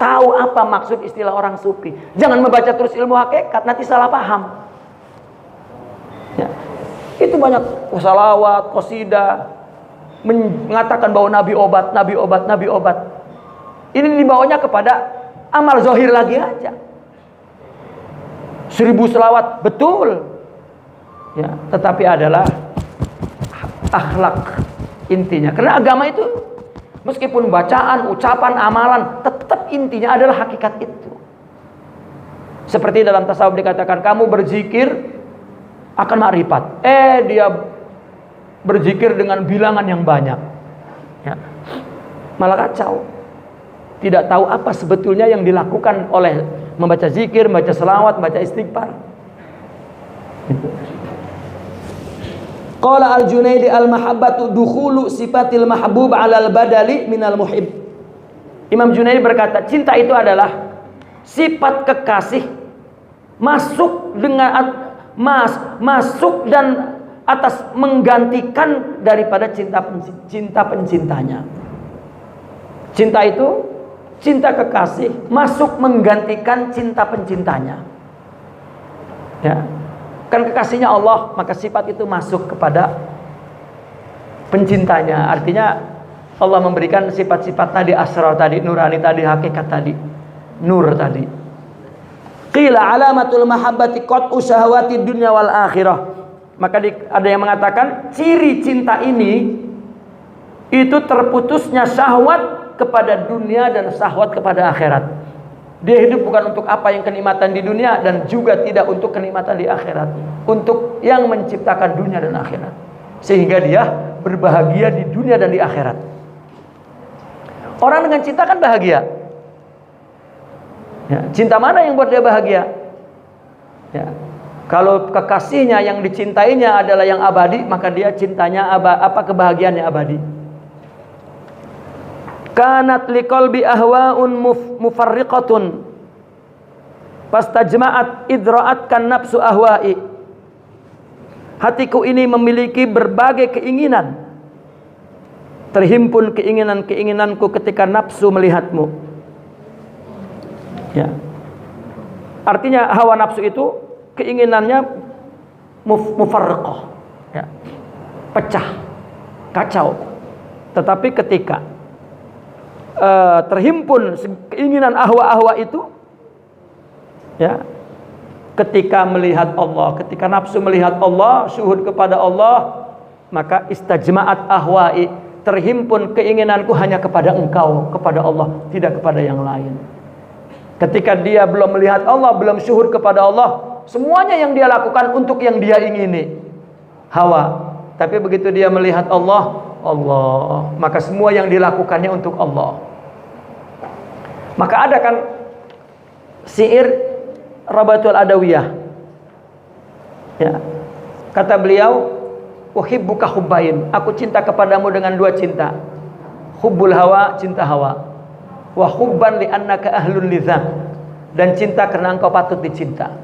tahu apa maksud istilah orang sufi. Jangan membaca terus ilmu hakikat, nanti salah paham. Ya. Itu banyak salawat, qasidah mengatakan bahwa Nabi obat, Nabi obat, Nabi obat. Ini dibawanya kepada amal zahir lagi aja. 1000 selawat betul. Ya, tetapi adalah akhlak intinya. Karena agama itu meskipun bacaan, ucapan, amalan, tetap intinya adalah hakikat itu. Seperti dalam tasawuf dikatakan, kamu berzikir akan makrifat. Dia berzikir dengan bilangan yang banyak. Ya. Malah kacau. Tidak tahu apa sebetulnya yang dilakukan oleh membaca zikir, membaca selawat, membaca istighfar. Qala al-Junaidi al-mahabbatu dukhulu sifatil mahbub 'alal badali minal muhib. Imam Junaidi berkata, cinta itu adalah sifat kekasih masuk dan atas menggantikan daripada cinta pencintanya. Cinta itu cinta kekasih masuk menggantikan cinta pencintanya. Ya. Kan kekasihnya Allah, maka sifat itu masuk kepada pencintanya. Artinya Allah memberikan sifat-sifat tadi, asrar tadi, nurani tadi, hakikat tadi, nur tadi. Qila alamatul mahabbati qat'u syahawati dunya wal akhirah. Maka ada yang mengatakan ciri cinta ini itu terputusnya syahwat kepada dunia dan syahwat kepada akhirat. Dia hidup bukan untuk apa yang kenikmatan di dunia dan juga tidak untuk kenikmatan di akhirat, untuk yang menciptakan dunia dan akhirat, sehingga dia berbahagia di dunia dan di akhirat. Orang dengan cinta kan bahagia. Ya, cinta mana yang buat dia bahagia? Ya. Kalau kekasihnya yang dicintainya adalah yang abadi, maka dia cintanya kebahagiaannya abadi. Kanat liqalbi ahwa'un mufarriqatun fastajma'at idra'at kan nafsu ahwa'i. Hatiku ini memiliki berbagai keinginan, terhimpun keinginan-keinginanku ketika nafsu melihatmu. Ya. Artinya hawa nafsu itu keinginannya mufarriqah, ya. Pecah, kacau. Tetapi ketika terhimpun keinginan ahwa-ahwa itu, ya, ketika melihat Allah, ketika nafsu melihat Allah, syuhud kepada Allah, maka istajma'at ahwa'i, terhimpun keinginanku hanya kepada engkau, kepada Allah, tidak kepada yang lain. Ketika dia belum melihat Allah, belum syuhud kepada Allah, semuanya yang dia lakukan untuk yang dia ingini, hawa. Tapi begitu dia melihat Allah, maka semua yang dilakukannya untuk Allah. Maka ada kan syair Rabatul Adawiyah, ya. Kata beliau, uhibbuka hubbain, aku cinta kepadamu dengan dua cinta. Hubbul hawa, cinta hawa. wa hubban li annaka ahlun lidzak, dan cinta karena engkau patut dicinta.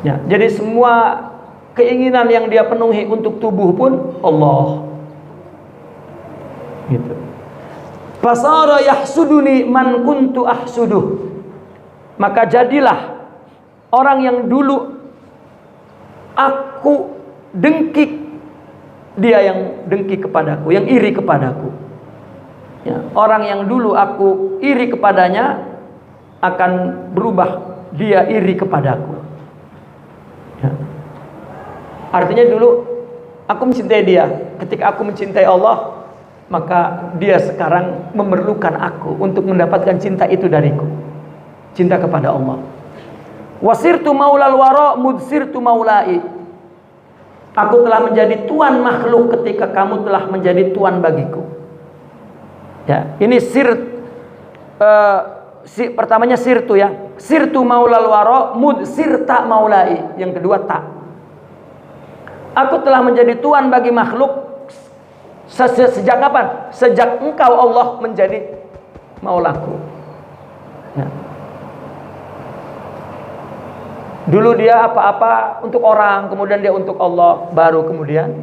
Ya, jadi semua keinginan yang dia penuhi untuk tubuh pun Allah. Gitu. Fasara yahsuduni man kuntu ahsuduh. Maka jadilah orang yang dulu aku dengki, dia yang dengki kepadaku, yang iri kepadaku. Ya, orang yang dulu aku iri kepadanya akan berubah, dia iri kepadaku. Ya. Artinya dulu aku mencintai dia, ketika aku mencintai Allah, maka dia sekarang memerlukan aku untuk mendapatkan cinta itu dariku, cinta kepada Allah. Wasirtu maulal wara mudsirtu maulai. Aku telah menjadi tuan makhluk ketika kamu telah menjadi tuan bagiku. Ya, ini pertamanya sirtu ya. Sirtu maulal wara mudsirta maulai. Yang kedua ta. Aku telah menjadi tuan bagi makhluk. Sejak kapan? Sejak engkau Allah menjadi maulaku. Ya. Dulu dia apa-apa untuk orang, kemudian dia untuk Allah, baru kemudian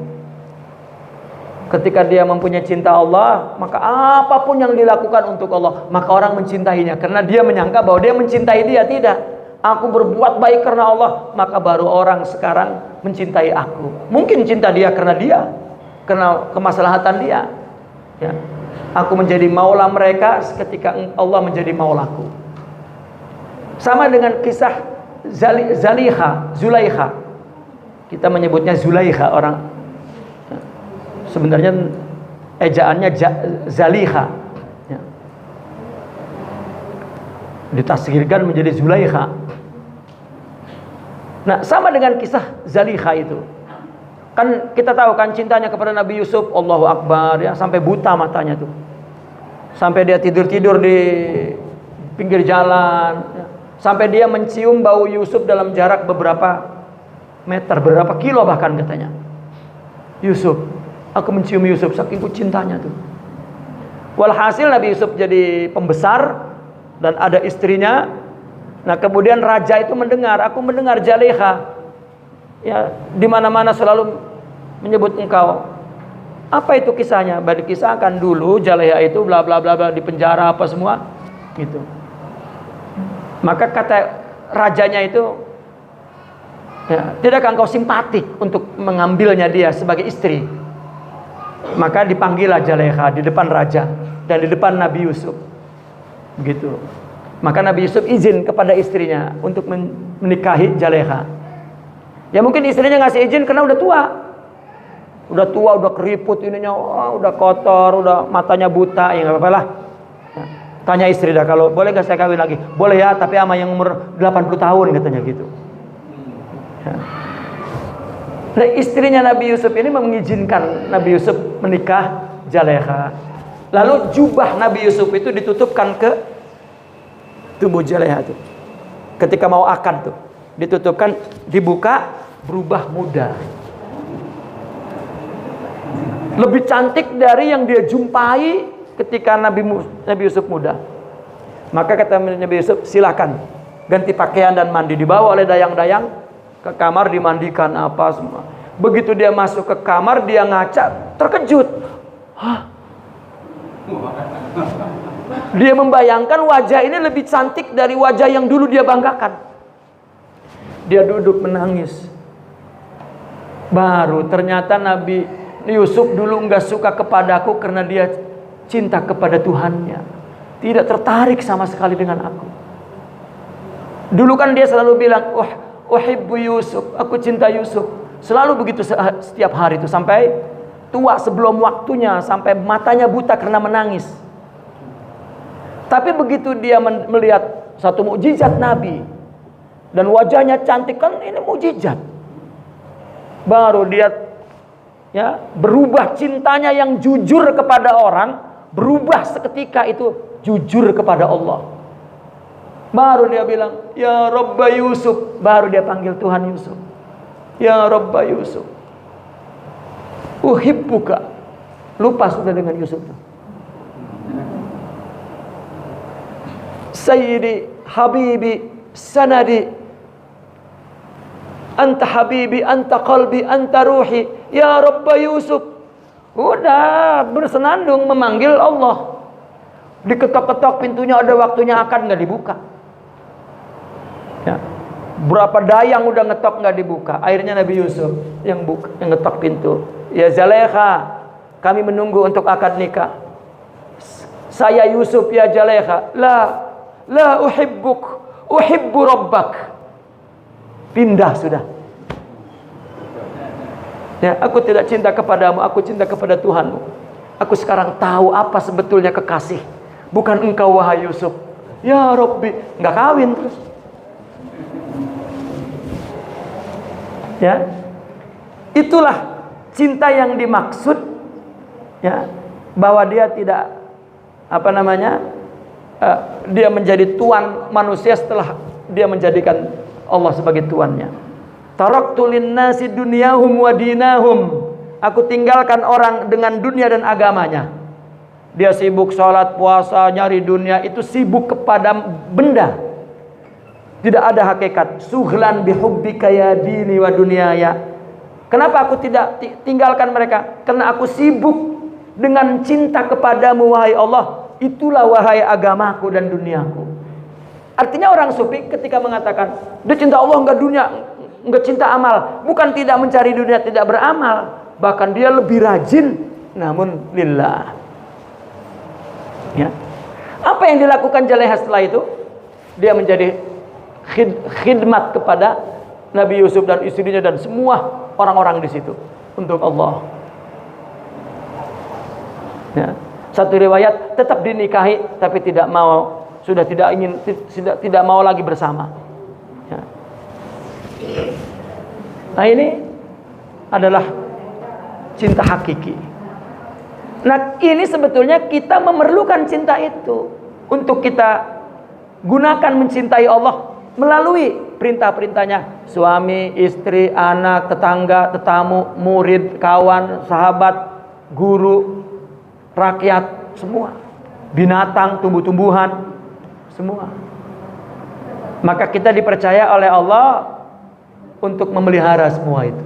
ketika dia mempunyai cinta Allah, maka apapun yang dilakukan untuk Allah, maka orang mencintainya karena dia menyangka bahwa dia mencintai dia. Tidak, aku berbuat baik karena Allah, maka baru orang sekarang mencintai aku. Mungkin cinta dia karena kemaslahatan dia. Ya. Aku menjadi maula mereka ketika Allah menjadi maulaku. Sama dengan kisah Zulaikha. Kita menyebutnya Zulaikha, orang sebenarnya ejaannya Zalikha. Ya. Ditasghirkan menjadi Zulaikha. Nah, sama dengan kisah Zalikha itu. Kan kita tahu kan cintanya kepada Nabi Yusuf, Allahu Akbar ya, sampai buta matanya tuh. Sampai dia tidur-tidur di pinggir jalan ya. Sampai dia mencium bau Yusuf dalam jarak beberapa meter, beberapa kilo bahkan katanya. Yusuf, aku mencium Yusuf saking cintanya tuh. Walhasil Nabi Yusuf jadi pembesar dan ada istrinya. Nah, kemudian raja itu mendengar, aku mendengar Zulaikha ya di mana-mana selalu menyebut engkau. Apa itu kisahnya? Dikisahkan dulu Zulaikha itu bla bla bla di penjara apa semua gitu. Maka kata rajanya itu, ya, tidakkah engkau simpatik untuk mengambilnya dia sebagai istri? Maka dipanggillah Zulaikha di depan raja dan di depan Nabi Yusuf. Begitu. Maka Nabi Yusuf izin kepada istrinya untuk menikahi Zulaikha. Ya mungkin istrinya ngasih izin karena udah tua. Udah keriput ininya, udah kotor, udah matanya buta, ya enggak apa-apa lah. Ya. Tanya istri dah, kalau boleh gak saya kawin lagi? Boleh ya, tapi sama yang umur 80 tahun katanya gitu. Ya. Nah, istrinya Nabi Yusuf ini mengizinkan Nabi Yusuf menikah Zulaikha. Lalu jubah Nabi Yusuf itu ditutupkan ke tubuh Zulaikha itu. Ketika mau akad tuh, ditutupkan, dibuka, berubah muda. Lebih cantik dari yang dia jumpai ketika Nabi Yusuf muda. Maka kata Nabi Yusuf, silakan ganti pakaian dan mandi. Dibawa oleh dayang-dayang ke kamar, dimandikan apa semua. Begitu dia masuk ke kamar, dia ngaca, terkejut. Hah? Dia membayangkan wajah ini lebih cantik dari wajah yang dulu dia banggakan. Dia duduk menangis. Baru ternyata Nabi Yusuf dulu enggak suka kepadaku karena dia cinta kepada Tuhannya, tidak tertarik sama sekali dengan aku. Dulu kan dia selalu bilang, uhibbu Yusuf, aku cinta Yusuf. Selalu begitu setiap hari itu sampai tua sebelum waktunya, sampai matanya buta karena menangis. Tapi begitu dia melihat satu mukjizat Nabi dan wajahnya cantik, kan ini mukjizat. Baru dia ya berubah, cintanya yang jujur kepada orang berubah seketika itu jujur kepada Allah. Baru dia bilang, ya Rabba Yusuf. Baru dia panggil Tuhan Yusuf, ya Rabba Yusuf, uhibbuka. Lupa sudah dengan Yusuf. sayyidi, habibi, sanadi, anta habibi, anta qalbi, anta ruhi, ya Rabba Yusuf. Udah bersenandung memanggil Allah. Diketok-ketok pintunya, ada waktunya akad nggak dibuka. Ya. Berapa dayang udah ngetok nggak dibuka. Akhirnya Nabi Yusuf yang ngetok pintu. Ya Zalaikha, kami menunggu untuk akad nikah. Saya Yusuf ya Zalaikha. La uhibbuk, uhibbu rabbak. Pindah sudah. Ya, aku tidak cinta kepadamu, aku cinta kepada Tuhanmu. Aku sekarang tahu apa sebetulnya kekasih. Bukan engkau wahai Yusuf. Ya Rabbi, nggak kawin terus. Ya, itulah cinta yang dimaksud, ya, bahwa dia tidak dia menjadi tuan manusia setelah dia menjadikan Allah sebagai tuannya. Taraktu linnasi dunyahum wa dinahum. Aku tinggalkan orang dengan dunia dan agamanya. Dia sibuk sholat, puasa, nyari dunia, itu sibuk kepada benda. Tidak ada hakikat. Suhlan bihubbika ya dini wa dunyaya. Kenapa aku tidak tinggalkan mereka? Karena aku sibuk dengan cinta kepadamu wahai Allah. Itulah wahai agamaku dan duniaku. Artinya orang sufi ketika mengatakan dia cinta Allah enggak dunia, enggak cinta amal, bukan tidak mencari dunia, tidak beramal, bahkan dia lebih rajin namun lillah. Ya. Apa yang dilakukan Zalaikha setelah itu? Dia menjadi khidmat kepada Nabi Yusuf dan istrinya dan semua orang-orang di situ untuk Allah. Ya. Satu riwayat tetap dinikahi tapi tidak mau, sudah tidak mau lagi bersama. Ya. Nah, ini adalah cinta hakiki. Nah, ini sebetulnya kita memerlukan cinta itu untuk kita gunakan mencintai Allah melalui perintah-perintahnya. Suami, istri, anak, tetangga, tetamu, murid, kawan, sahabat, guru, rakyat, semua. Binatang, tumbuh-tumbuhan, semua. Maka kita dipercaya oleh Allah untuk memelihara semua itu.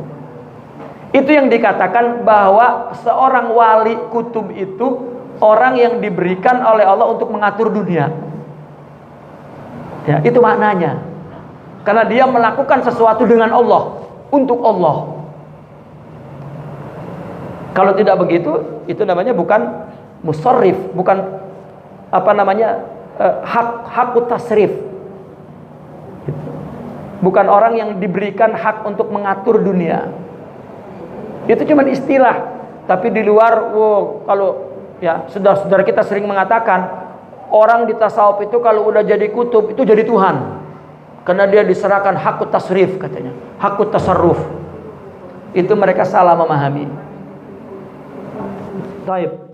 Itu yang dikatakan bahwa seorang wali kutub itu orang yang diberikan oleh Allah untuk mengatur dunia. Ya, itu maknanya. Karena dia melakukan sesuatu dengan Allah, untuk Allah. Kalau tidak begitu, itu namanya bukan musarrif, bukan hakut tasrif. Bukan orang yang diberikan hak untuk mengatur dunia. Itu cuma istilah. Tapi di luar, kalau ya saudara-saudara kita sering mengatakan orang di tasawuf itu kalau udah jadi kutub itu jadi Tuhan. Karena dia diserahkan hakut tasrif katanya, hakut tasarruf. Itu mereka salah memahami. Baik.